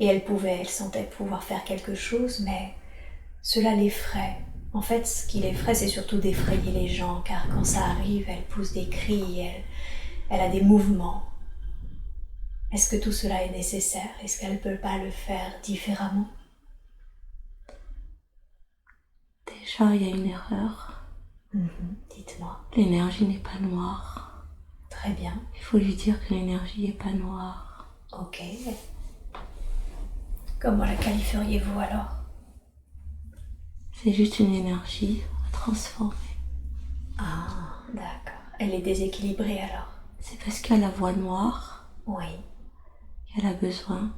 Et elle sentait pouvoir faire quelque chose, mais cela l'effraie. En fait, ce qui l'effraie, c'est surtout d'effrayer les gens, car quand ça arrive, elle pousse des cris, elle a des mouvements. Est-ce que tout cela est nécessaire? Est-ce qu'elle ne peut pas le faire différemment? Déjà, il y a une erreur. Dites-moi. L'énergie n'est pas noire. Très bien. Il faut lui dire que l'énergie n'est pas noire. Ok. Comment la qualifieriez-vous alors? C'est juste une énergie à transformer. Ah, d'accord. Elle est déséquilibrée alors? C'est parce qu'elle a la voix noire. Oui. Qu'elle a besoin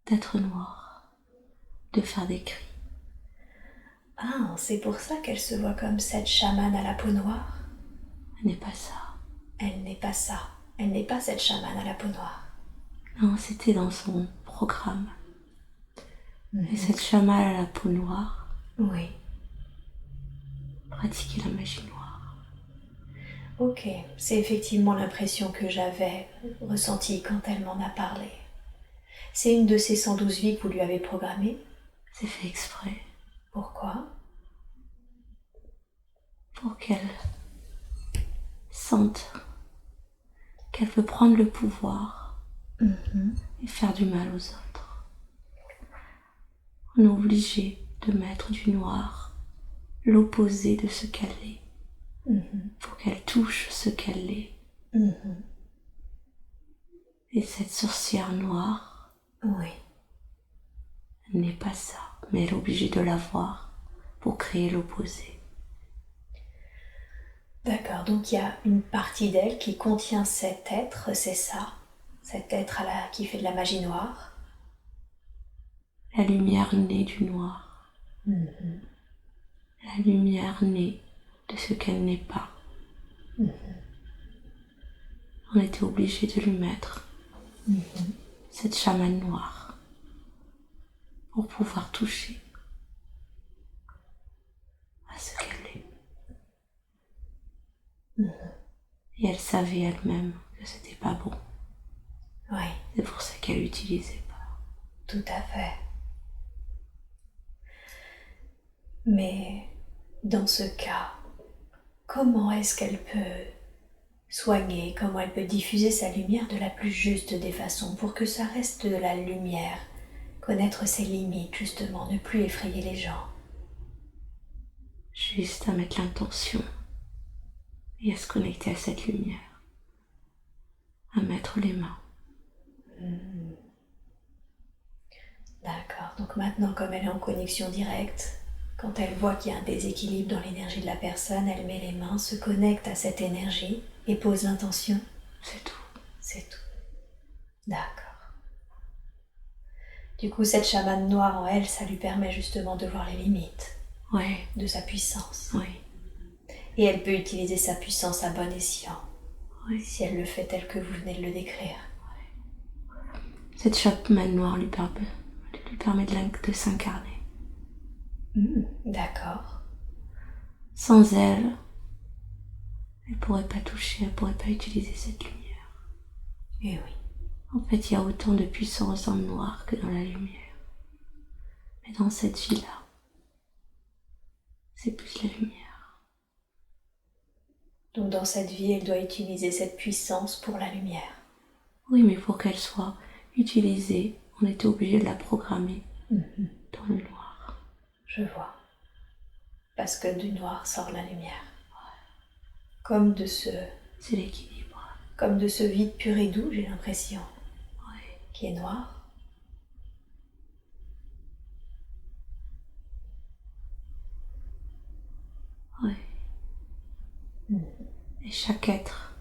d'être noire, de faire des cris. Ah, c'est pour ça qu'elle se voit comme cette chamane à la peau noire? Elle n'est pas ça. Elle n'est pas ça. Elle n'est pas cette chamane à la peau noire. Non, c'était dans son programme. Et cette chamane à la peau noire Oui. pratiquait la magie noire. Ok, c'est effectivement l'impression que j'avais ressentie quand elle m'en a parlé. C'est une de ces 112 vies que vous lui avez programmées? C'est fait exprès. Pourquoi? Pour qu'elle sente qu'elle veut prendre le pouvoir et faire du mal aux autres. On est obligé de mettre du noir, l'opposé de ce qu'elle est, pour qu'elle touche ce qu'elle est. Et cette sorcière noire, Oui. elle n'est pas ça, mais elle est obligée de la voir pour créer l'opposé. D'accord, donc il y a une partie d'elle qui contient cet être, c'est ça? Cet être qui fait de la magie noire? La lumière née du noir. La lumière née de ce qu'elle n'est pas. On était obligé de lui mettre cette chamane noire pour pouvoir toucher à ce qu'elle est. Et elle savait elle-même que c'était pas bon. Oui. C'est pour ça qu'elle l'utilisait pas. Tout à fait. Mais dans ce cas, comment est-ce qu'elle peut soigner, comment elle peut diffuser sa lumière de la plus juste des façons pour que ça reste de la lumière, connaître ses limites justement, ne plus effrayer les gens. Juste à mettre l'intention et à se connecter à cette lumière, à mettre les mains. D'accord, donc maintenant comme elle est en connexion directe, quand elle voit qu'il y a un déséquilibre dans l'énergie de la personne, elle met les mains, se connecte à cette énergie et pose l'intention. C'est tout. C'est tout. D'accord. Du coup, cette chamane noire en elle, ça lui permet justement de voir les limites de sa puissance. Oui. Et elle peut utiliser sa puissance à bon escient. Oui. Si elle le fait tel que vous venez de le décrire. Cette chamane noire lui permet de s'incarner. D'accord. Sans elle, elle pourrait pas toucher, elle pourrait pas utiliser cette lumière. Eh oui. En fait, il y a autant de puissance dans le noir que dans la lumière. Mais dans cette vie-là, c'est plus la lumière. Donc dans cette vie, elle doit utiliser cette puissance pour la lumière. Oui, mais pour qu'elle soit utilisée, on était obligé de la programmer dans le noir. Je vois. Parce que du noir sort la lumière. Comme de ce... C'est l'équilibre. Comme de ce vide pur et doux, j'ai l'impression. Oui. Qui est noir. Oui. Et chaque être,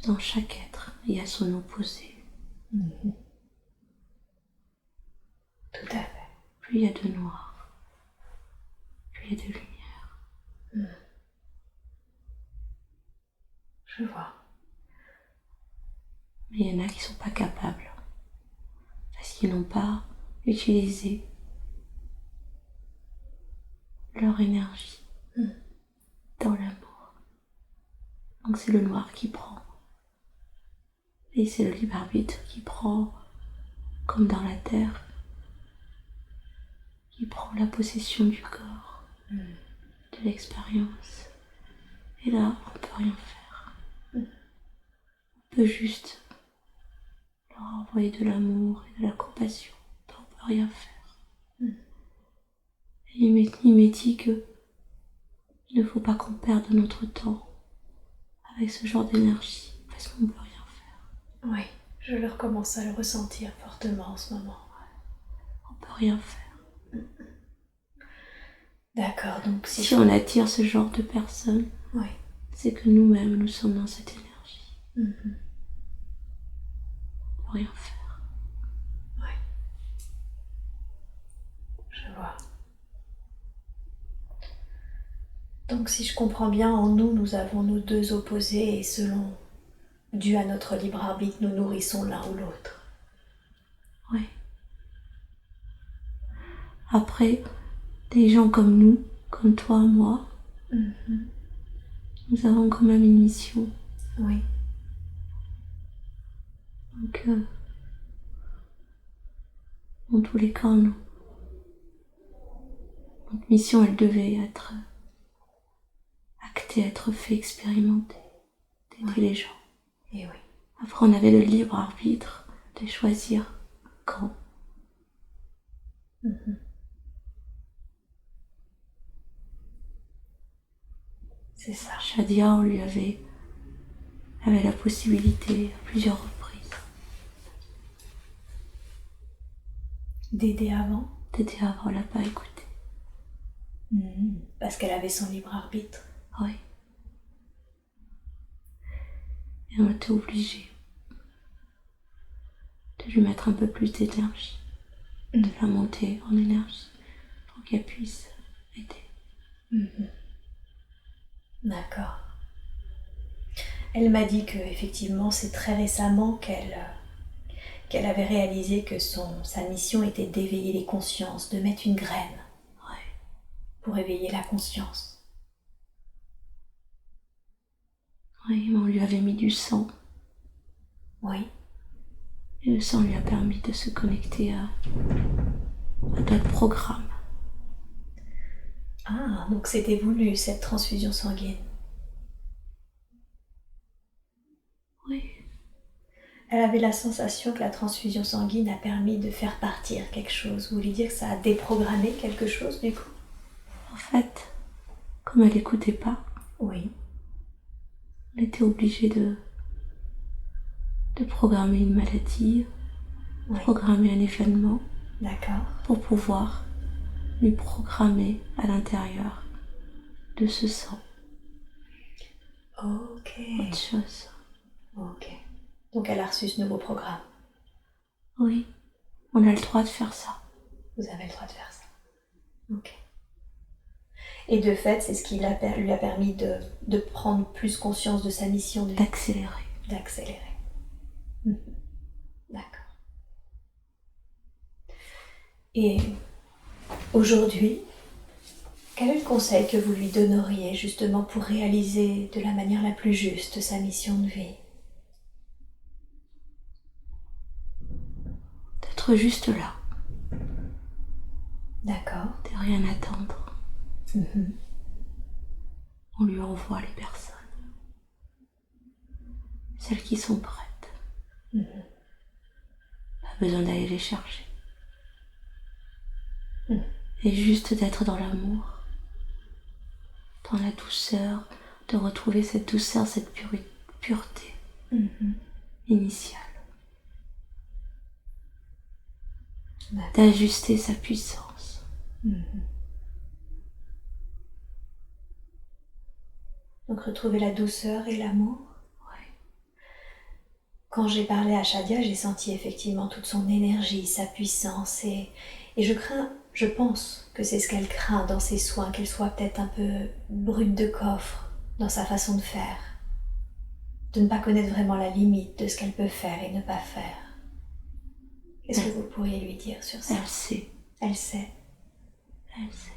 dans chaque être, il y a son opposé. Tout à fait. Plus il y a de noir, plus il y a de lumière. Je vois. Mais il y en a qui ne sont pas capables, parce qu'ils n'ont pas utilisé leur énergie dans l'amour. Donc c'est le noir qui prend. Et c'est le libre arbitre qui prend, comme dans la terre, qui prend la possession du corps, de l'expérience. Et là, on ne peut rien faire. On peut juste leur envoyer de l'amour et de la compassion. On ne peut rien faire. Et il m'est dit que il ne faut pas qu'on perde notre temps avec ce genre d'énergie, parce qu'on ne peut rien faire. Oui, je le recommence à le ressentir fortement en ce moment. On ne peut rien faire. D'accord, donc si on attire ce genre de personnes, c'est que nous-mêmes, nous sommes dans cette énergie. On ne peut rien faire. Oui. Je vois. Donc si je comprends bien, en nous, nous avons nos deux opposés et selon, dû à notre libre arbitre, nous nourrissons l'un ou l'autre. Oui. Après, des gens comme nous, comme toi, moi, nous avons quand même une mission. Oui. Donc, dans tous les cas, notre mission, elle devait être actée, être fait, expérimenter, d'aider les gens. Et oui. Après, on avait le libre arbitre de choisir quand. C'est ça. Shadia, on lui avait la possibilité à plusieurs reprises d'aider avant. D'aider avant, elle n'a pas écouté. Parce qu'elle avait son libre arbitre. Oui. Et on était obligé de lui mettre un peu plus d'énergie, de la monter en énergie pour qu'elle puisse aider. D'accord. Elle m'a dit que effectivement c'est très récemment qu'elle avait réalisé que sa mission était d'éveiller les consciences, de mettre une graine pour éveiller la conscience. Oui, mais on lui avait mis du sang. Oui. Et le sang lui a permis de se connecter à d'autres programmes. Ah, donc c'était voulu cette transfusion sanguine. Oui. Elle avait la sensation que la transfusion sanguine a permis de faire partir quelque chose. Vous voulez dire que ça a déprogrammé quelque chose du coup? En fait, comme elle n'écoutait pas, oui. elle était obligée de programmer une maladie, oui. programmer un événement. D'accord. Pour pouvoir lui programmer à l'intérieur de ce sang. Ok. Autre chose. Ok. Donc elle a reçu ce nouveau programme. Oui, on a le droit de faire ça. Vous avez le droit de faire ça. Ok. Et de fait, c'est ce qui lui a permis de prendre plus conscience de sa mission de vie. D'accélérer. D'accélérer. D'accord. Et aujourd'hui, quel est le conseil que vous lui donneriez justement pour réaliser de la manière la plus juste sa mission de vie? D'être juste là. D'accord. De rien attendre. On lui envoie les personnes. Celles qui sont prêtes. Pas besoin d'aller les chercher. Et juste d'être dans l'amour. Dans la douceur. De retrouver cette douceur, cette pureté initiale. D'ajuster sa puissance. Donc retrouver la douceur et l'amour. Oui. Quand j'ai parlé à Shadia, j'ai senti effectivement toute son énergie, sa puissance et je pense que c'est ce qu'elle craint dans ses soins, qu'elle soit peut-être un peu brute de coffre dans sa façon de faire, de ne pas connaître vraiment la limite de ce qu'elle peut faire et ne pas faire. Qu'est-ce que vous pourriez lui dire sur ça? Elle sait. Elle sait. Elle sait.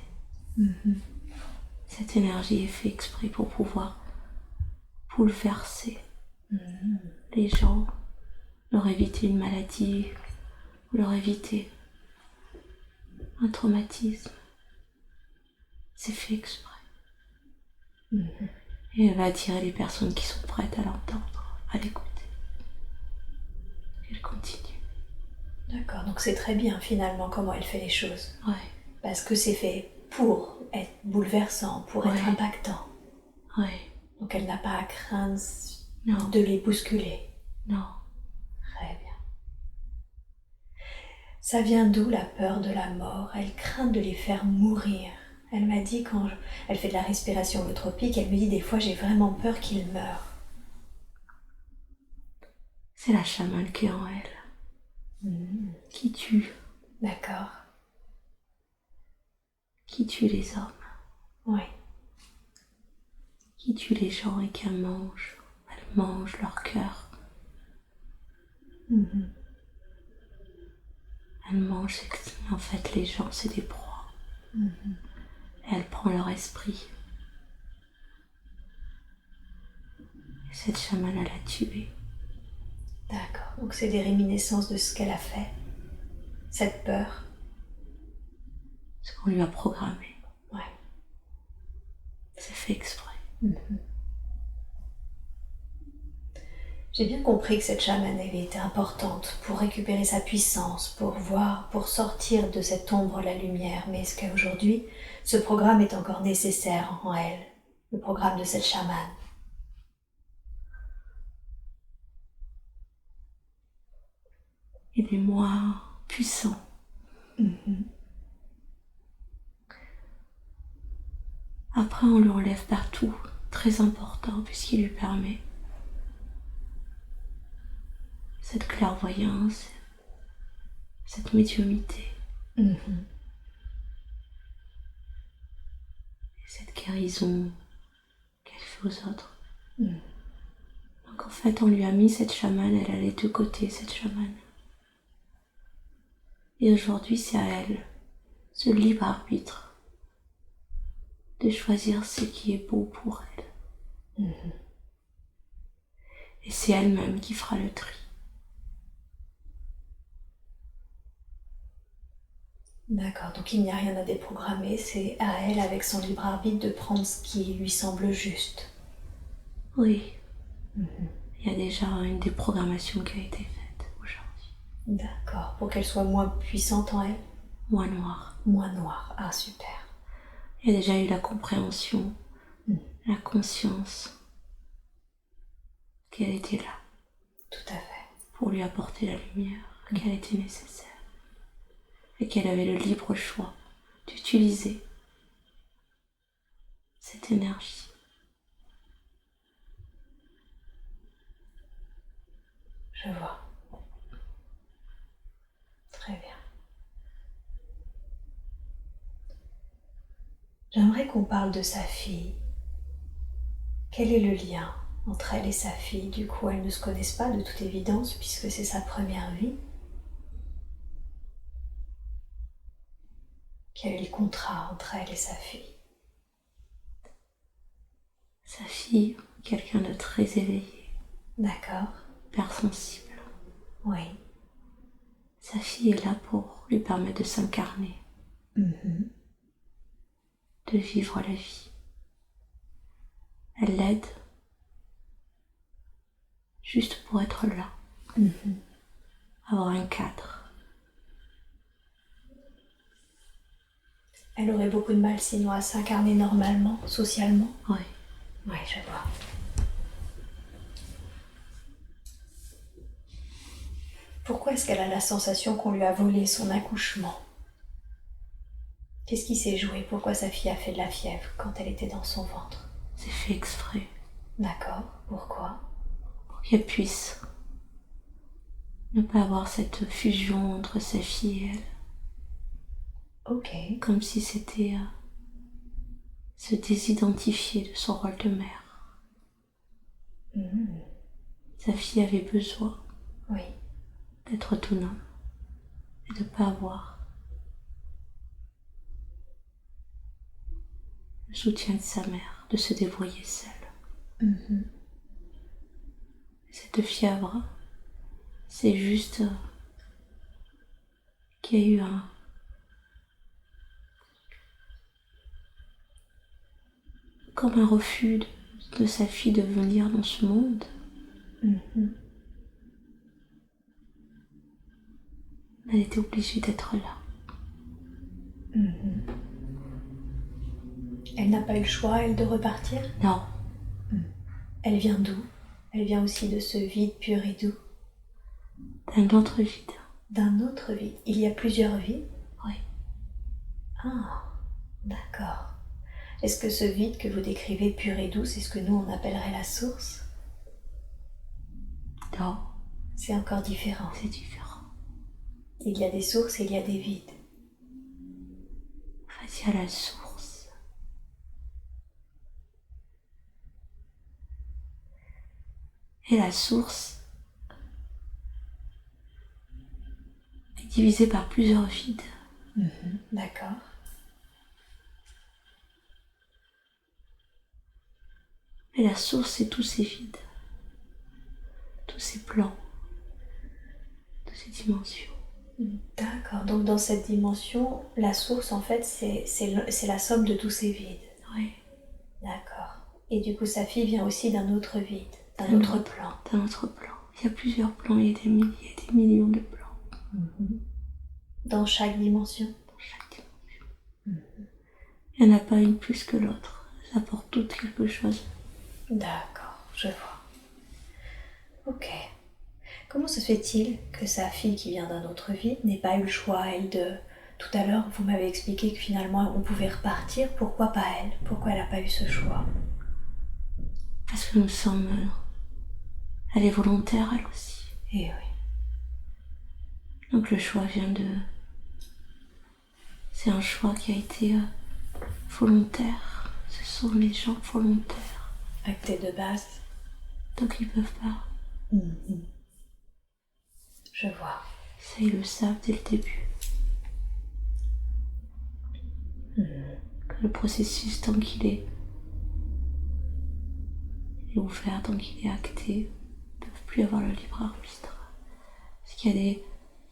Cette énergie est faite exprès pour pouvoir bouleverser les gens, leur éviter une maladie, leur éviter un traumatisme. C'est fait exprès. Et elle va attirer les personnes qui sont prêtes à l'entendre, à l'écouter. Elle continue. D'accord, donc c'est très bien finalement comment elle fait les choses. Ouais. Parce que c'est fait pour être bouleversant, pour être impactant. Ouais. Donc elle n'a pas à craindre Non. de les bousculer. Non. Très bien. Ça vient d'où la peur de la mort? Elle craint de les faire mourir. Elle m'a dit quand elle fait de la respiration holotropique, elle me dit des fois j'ai vraiment peur qu'ils meurent. C'est la chamane qui est en elle. Qui tue. D'accord. Qui tue les hommes. Oui. Qui tue les gens et qui mange. Elle mange leur cœur. Elle mange, en fait les gens c'est des proies. Et elle prend leur esprit. Et cette chamane elle a tué. D'accord, donc c'est des réminiscences de ce qu'elle a fait. Cette peur. Ce qu'on lui a programmé. Ouais. C'est fait exprès. J'ai bien compris que cette chamane avait été importante pour récupérer sa puissance, pour sortir de cette ombre la lumière. Mais est-ce qu'aujourd'hui, ce programme est encore nécessaire en elle, le programme de cette chamane? Il est moins puissant. Après, on lui enlève partout, très important, puisqu'il lui permet cette clairvoyance, cette médiumnité, et cette guérison qu'elle fait aux autres. Donc en fait, on lui a mis cette chamane, elle allait de côté, cette chamane. Et aujourd'hui, c'est à elle, ce libre arbitre, de choisir ce qui est beau pour elle. Et c'est elle-même qui fera le tri. D'accord, donc il n'y a rien à déprogrammer, c'est à elle, avec son libre arbitre, de prendre ce qui lui semble juste. Oui. Il y a déjà une déprogrammation qui a été faite aujourd'hui. D'accord, pour qu'elle soit moins puissante en elle. Moins noire. Moins noire, ah super. Il y a déjà eu la compréhension, la conscience qu'elle était là. Tout à fait. Pour lui apporter la lumière qu'elle était nécessaire. Et qu'elle avait le libre choix d'utiliser cette énergie. Je vois. Très bien. J'aimerais qu'on parle de sa fille. Quel est le lien entre elle et sa fille? Du coup, elles ne se connaissent pas de toute évidence puisque c'est sa première vie. Quel est le contrat entre elle et sa fille? Sa fille, quelqu'un de très éveillé. D'accord. Hypersensible. Oui. Sa fille est là pour lui permettre de s'incarner. De vivre la vie. Elle l'aide juste pour être là. Avoir un cadre. Elle aurait beaucoup de mal sinon à s'incarner normalement, socialement. Oui. Oui, je vois. Pourquoi est-ce qu'elle a la sensation qu'on lui a volé son accouchement? Qu'est-ce qui s'est joué? Pourquoi sa fille a fait de la fièvre quand elle était dans son ventre? C'est fait exprès. D'accord. Pourquoi? Pour qu'elle puisse ne pas avoir cette fusion entre sa fille et elle. Ok. Comme si c'était se désidentifier de son rôle de mère. Sa fille avait besoin d'être autonome et de ne pas avoir le soutien de sa mère, de se débrouiller seule. Cette fièvre, c'est juste qu'il y a eu comme un refus de sa fille de venir dans ce monde. Elle était obligée d'être là. Elle n'a pas eu le choix, elle, de repartir? Non. Elle vient d'où? Elle vient aussi de ce vide pur et doux. D'un autre vide. D'un autre vide. Il y a plusieurs vides? Oui. Ah, d'accord. Est-ce que ce vide que vous décrivez pur et doux, c'est ce que nous on appellerait la source? Non. C'est encore différent. C'est différent. Il y a des sources et il y a des vides. En fait, il y a la source. Et la source est divisée par plusieurs vides. D'accord. Et la source, c'est tous ces vides, tous ces plans, toutes ces dimensions. D'accord, donc dans cette dimension, la source en fait c'est la somme de tous ces vides. Oui. D'accord. Et du coup sa fille vient aussi d'un autre vide, d'un autre plan. D'un autre plan. Il y a plusieurs plans, il y a des milliers, des millions de plans. Dans chaque dimension? Dans chaque dimension. Il n'y en a pas une plus que l'autre. Elles apportent toutes quelque chose. D'accord, je vois. Ok. Comment se fait-il que sa fille qui vient d'un autre vide n'ait pas eu le choix, elle, de... Tout à l'heure, vous m'avez expliqué que finalement on pouvait repartir. Pourquoi pas elle? Pourquoi elle n'a pas eu ce choix? Parce que nous sommes... Elle est volontaire, elle aussi. Eh oui. Donc le choix vient de... C'est un choix qui a été volontaire. Ce sont les gens volontaires. Acté de base. Donc ils peuvent pas. Je vois. Ça, ils le savent dès le début. Que le processus, tant qu'il est ouvert, tant qu'il est acté, ne peuvent plus avoir le libre arbitre. Parce qu'il y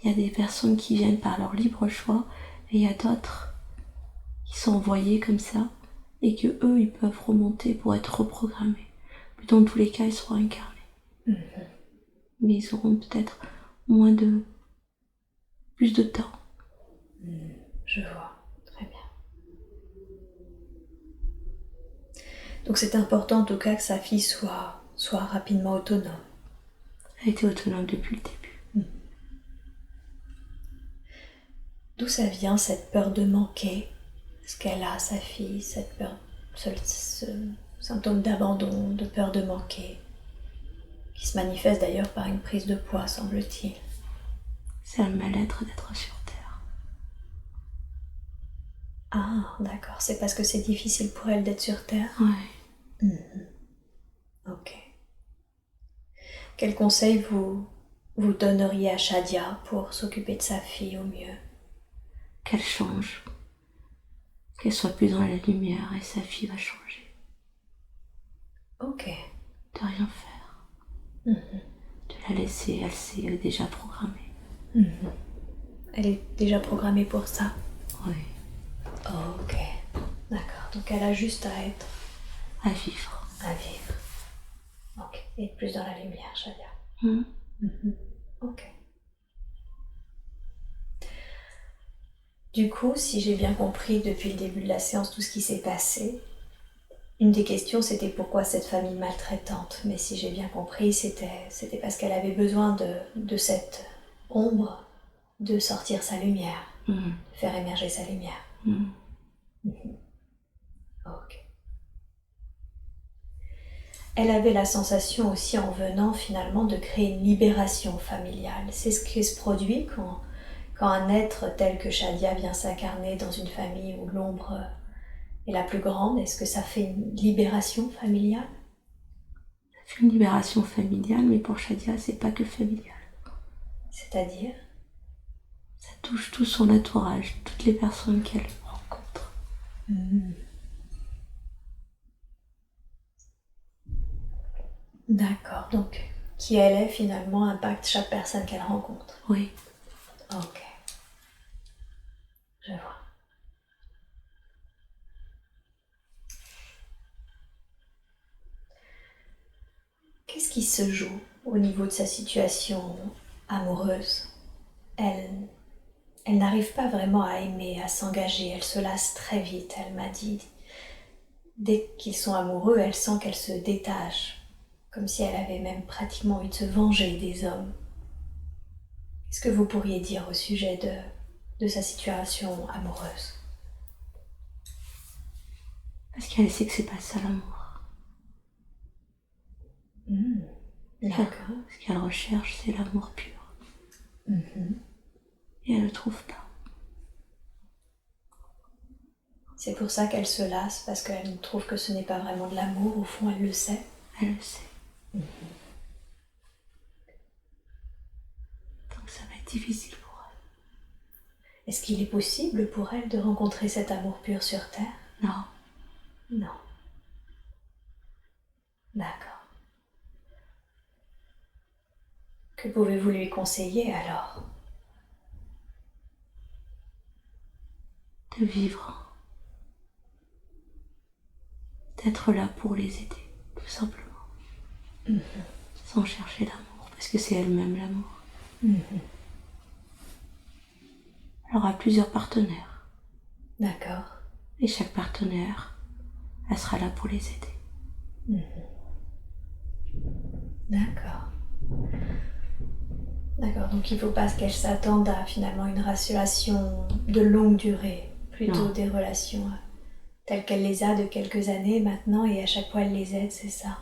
a des personnes qui viennent par leur libre choix Et il y a d'autres qui sont envoyés comme ça et que eux, ils peuvent remonter pour être reprogrammés. Mais dans tous les cas, ils seront incarnés. Mais ils auront peut-être plus de temps. Je vois, très bien. Donc c'est important en tout cas que sa fille soit rapidement autonome. Elle était autonome depuis le début. D'où ça vient cette peur de manquer? Est-ce qu'elle a, sa fille, cette peur, ce symptôme d'abandon, de peur de manquer, qui se manifeste d'ailleurs par une prise de poids, semble-t-il? C'est un mal-être d'être sur Terre. Ah, d'accord. C'est parce que c'est difficile pour elle d'être sur Terre? Ouais. Ok. Quel conseil vous donneriez à Shadia pour s'occuper de sa fille au mieux? Qu'elle change. Qu'elle soit plus dans la lumière et sa fille va changer. Ok. De rien faire. De la laisser, elle est déjà programmée. Elle est déjà programmée pour ça? Oui. Oh, ok. D'accord. Donc elle a juste à être... À vivre. À vivre. Ok. Et être plus dans la lumière, Shadia. Ok. Du coup, si j'ai bien compris depuis le début de la séance tout ce qui s'est passé, une des questions c'était pourquoi cette famille maltraitante. Mais si j'ai bien compris, c'était parce qu'elle avait besoin de cette ombre, de sortir sa lumière, de faire émerger sa lumière. Ok. Elle avait la sensation aussi en venant finalement de créer une libération familiale. C'est ce qui se produit quand un être tel que Shadia vient s'incarner dans une famille où l'ombre est la plus grande. Est-ce que ça fait une libération familiale? Ça fait une libération familiale, mais pour Shadia, c'est pas que familial. C'est-à-dire? Ça touche tout son entourage, toutes les personnes qu'elle rencontre. D'accord, donc qui elle est finalement impacte chaque personne qu'elle rencontre. Oui. Ok, je vois. Qu'est-ce qui se joue au niveau de sa situation amoureuse? Elle n'arrive pas vraiment à aimer, à s'engager, elle se lasse très vite, elle m'a dit. Dès qu'ils sont amoureux, elle sent qu'elle se détache, comme si elle avait même pratiquement envie de se venger des hommes. Qu'est-ce que vous pourriez dire au sujet de sa situation amoureuse? Parce qu'elle sait que c'est pas ça l'amour. D'accord. Ce qu'elle recherche, c'est l'amour pur. Et elle le trouve pas. C'est pour ça qu'elle se lasse, parce qu'elle trouve que ce n'est pas vraiment de l'amour, au fond elle le sait. Elle le sait. Donc ça va être difficile pour elle. Est-ce qu'il est possible pour elle de rencontrer cet amour pur sur Terre? Non. Non. D'accord. Que pouvez-vous lui conseiller alors? De vivre. D'être là pour les aider, tout simplement. Sans chercher l'amour, parce que c'est elle-même l'amour. Elle aura plusieurs partenaires. D'accord. Et chaque partenaire, elle sera là pour les aider. D'accord. D'accord, donc il ne faut pas qu'elle s'attende à finalement une relation de longue durée, plutôt des relations telles qu'elle les a de quelques années maintenant et à chaque fois elle les aide, c'est ça?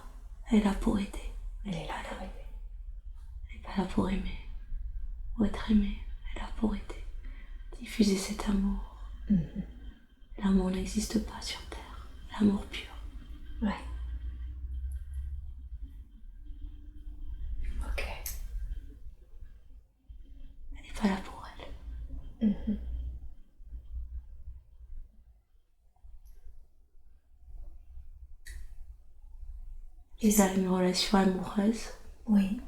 Elle est là pour aider. Elle est là pour aider. Elle n'est pas là pour aimer, ou être aimée. Elle est là pour aider. Diffuser cet amour. L'amour n'existe pas sur Terre. L'amour pur. Ouais. Ok. Elle n'est pas là pour elle. Et si elle a une relation amoureuse, oui.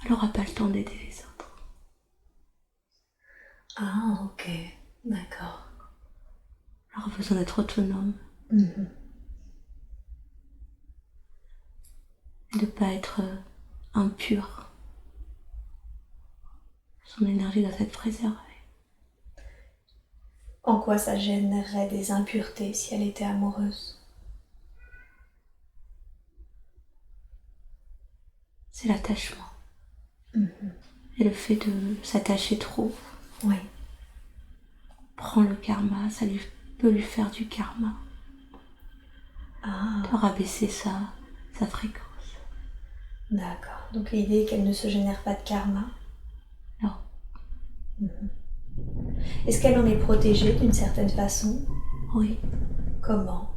elle n'aura pas le temps d'aider les autres. Ah, ok. D'accord. Elle aura besoin d'être autonome. Et de ne pas être impure. Son énergie doit être préservée. En quoi ça générerait des impuretés si elle était amoureuse? C'est l'attachement. Et le fait de s'attacher trop. Oui. Prend le karma, ça peut lui faire du karma. De rabaisser sa fréquence. D'accord. Donc l'idée est qu'elle ne se génère pas de karma? Non. Est-ce qu'elle en est protégée d'une certaine façon? Oui. Comment?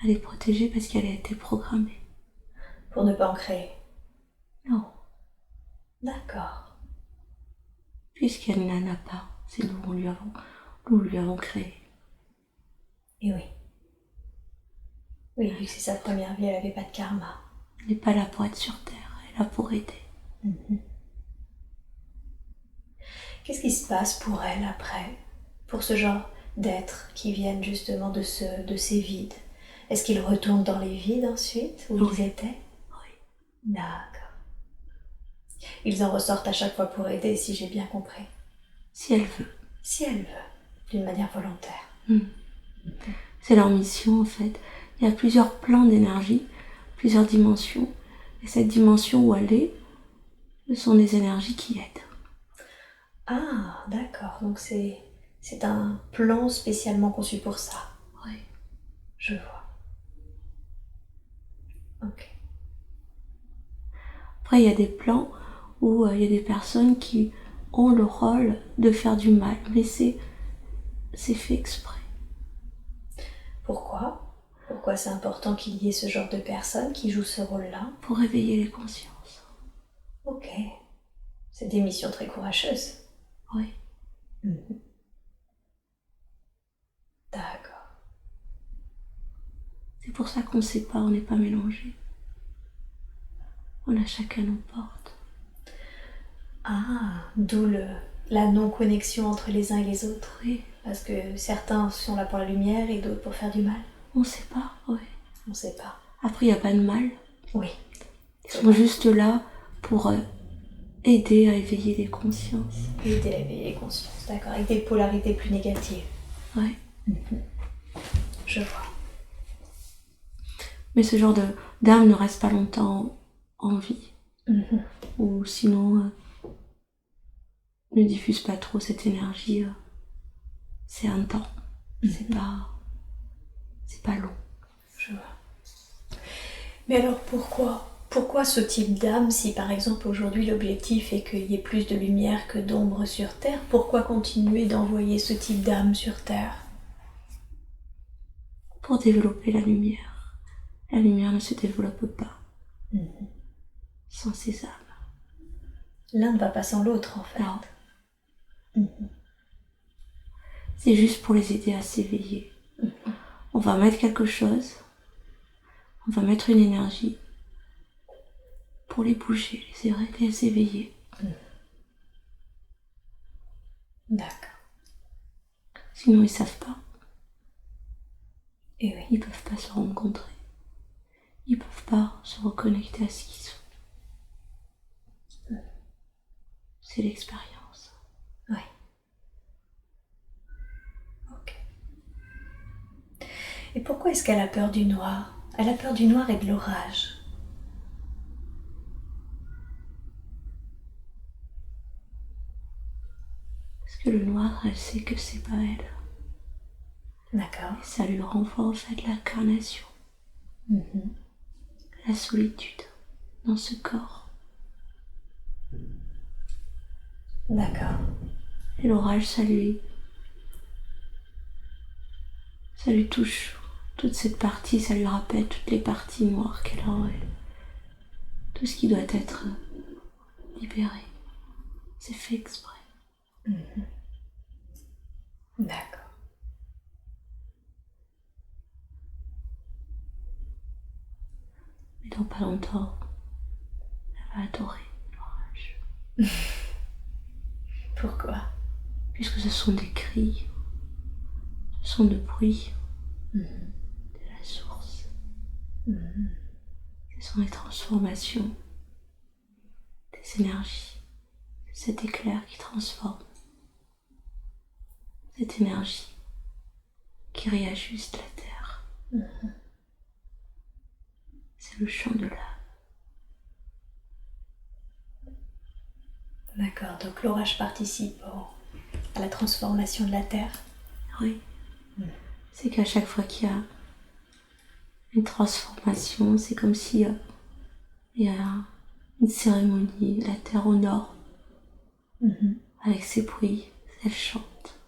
Elle est protégée parce qu'elle a été programmée. Pour ne pas en créer? Non. D'accord. Puisqu'elle n'en a pas, c'est nous lui avons créé. Et oui. Oui, vu que c'est sa première vie, elle n'avait pas de karma. Elle n'est pas là pour être sur Terre, elle est là pour aider. Qu'est-ce qui se passe pour elle après? Pour ce genre d'êtres qui viennent justement de ces vides? Est-ce qu'ils retournent dans les vides ensuite, où ils étaient? Oui. D'accord. Ils en ressortent à chaque fois pour aider, si j'ai bien compris. Si elle veut. Si elle veut, d'une manière volontaire. C'est leur mission en fait. Il y a plusieurs plans d'énergie, plusieurs dimensions. Et cette dimension où elle est, ce sont des énergies qui aident. Ah, d'accord. Donc c'est un plan spécialement conçu pour ça. Oui. Je vois. Ok. Après, il y a des plans où il y a des personnes qui ont le rôle de faire du mal, mais c'est fait exprès. Pourquoi? Pourquoi c'est important qu'il y ait ce genre de personnes qui jouent ce rôle-là? Pour réveiller les consciences. Ok. C'est des missions très courageuses. Oui. D'accord. C'est pour ça qu'on ne sait pas, on n'est pas mélangés. On a chacun nos portes. Ah, d'où la non-connexion entre les uns et les autres. Oui. Parce que certains sont là pour la lumière et d'autres pour faire du mal. On ne sait pas, oui. On ne sait pas. Après, il n'y a pas de mal. Oui. Ils sont juste là pour aider à éveiller les consciences. Aider à éveiller les consciences, d'accord. Avec des polarités plus négatives. Oui. Je vois. Mais ce genre d'âme ne reste pas longtemps en vie. Ou sinon, ne diffuse pas trop cette énergie. C'est un temps. C'est pas long. Je vois. Mais alors pourquoi ce type d'âme, si par exemple aujourd'hui l'objectif est qu'il y ait plus de lumière que d'ombre sur Terre, pourquoi continuer d'envoyer ce type d'âme sur Terre? Pour développer la lumière. La lumière ne se développe pas sans ces âmes. L'un ne va pas sans l'autre en fait. Non. C'est juste pour les aider à s'éveiller. On va mettre quelque chose, on va mettre une énergie pour les bouger, les éveiller. D'accord. Sinon ils savent pas. Et oui. Ils peuvent pas se rencontrer. Ils peuvent pas se reconnecter à ce qu'ils sont. C'est l'expérience. Oui. Ok. Et pourquoi est-ce qu'elle a peur du noir? Elle a peur du noir et de l'orage. Parce que le noir, elle sait que c'est pas elle. D'accord. Et ça lui renvoie en fait l'incarnation. La solitude dans ce corps. D'accord. Et l'orage, ça lui touche toute cette partie, ça lui rappelle toutes les parties noires qu'elle a en elle. Tout ce qui doit être libéré. C'est fait exprès. D'accord. Mais dans pas longtemps, elle va adorer l'orage. Pourquoi? puisque ce sont des cris, ce sont de bruits de la source. Ce sont les transformations des énergies, cet éclair qui transforme, cette énergie qui réajuste la terre. C'est le chant de l'âme. D'accord, donc l'orage participe à la transformation de la terre. Oui. C'est qu'à chaque fois qu'il y a une transformation, c'est comme si il y a une cérémonie, la terre honore avec ses bruits, elle chante.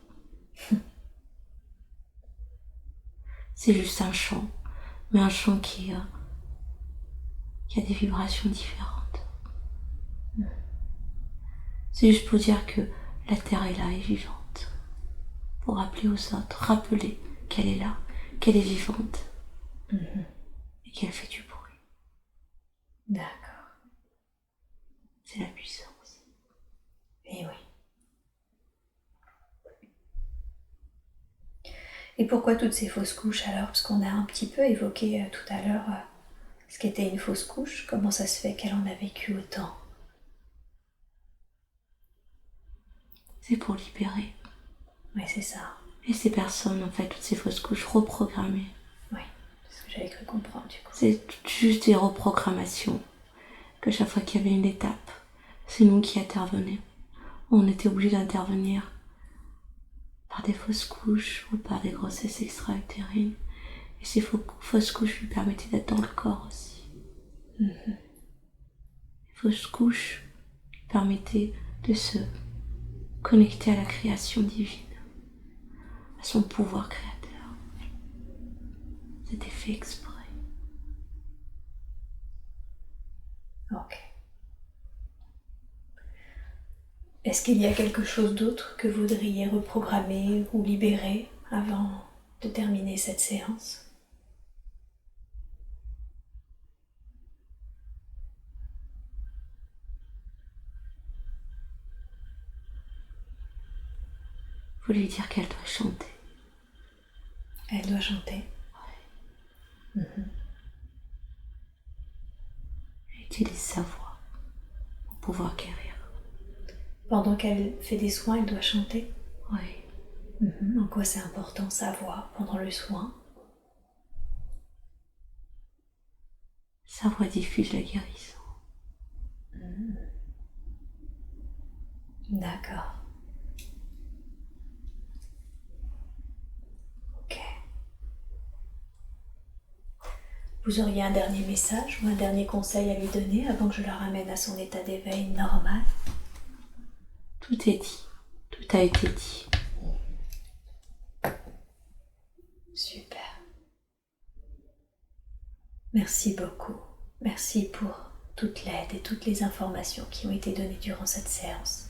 C'est juste un chant, mais un chant qui a des vibrations différentes. C'est juste pour dire que la terre est là et vivante, pour rappeler aux autres, rappeler qu'elle est là, qu'elle est vivante et qu'elle fait du bruit. D'accord. C'est la puissance. Et oui. Et pourquoi toutes ces fausses couches alors? Parce qu'on a un petit peu évoqué tout à l'heure ce qu'était une fausse couche. Comment ça se fait qu'elle en a vécu autant? C'est pour libérer. Oui, c'est ça. Et ces personnes, en fait, toutes ces fausses couches reprogrammées. Oui, c'est ce que j'avais cru comprendre du coup. C'est juste des reprogrammations. Que chaque fois qu'il y avait une étape, c'est nous qui intervenions. On était obligés d'intervenir par des fausses couches ou par des grossesses extra-utérines. Et ces fausses couches lui permettaient d'être dans le corps aussi. Les fausses couches lui permettaient de se connecter à la création divine, à son pouvoir créateur. C'était fait exprès. Ok. Est-ce qu'il y a quelque chose d'autre que vous voudriez reprogrammer ou libérer avant de terminer cette séance? Faut lui dire qu'elle doit chanter. Elle doit chanter. Elle utilise sa voix pour pouvoir guérir. Pendant qu'elle fait des soins, elle doit chanter. Oui. En quoi c'est important sa voix pendant le soin? Sa voix diffuse la guérison. D'accord. Ok. Vous auriez un dernier message ou un dernier conseil à lui donner avant que je la ramène à son état d'éveil normal? Tout est dit. Tout a été dit. Super. Merci beaucoup. Merci pour toute l'aide et toutes les informations qui ont été données durant cette séance.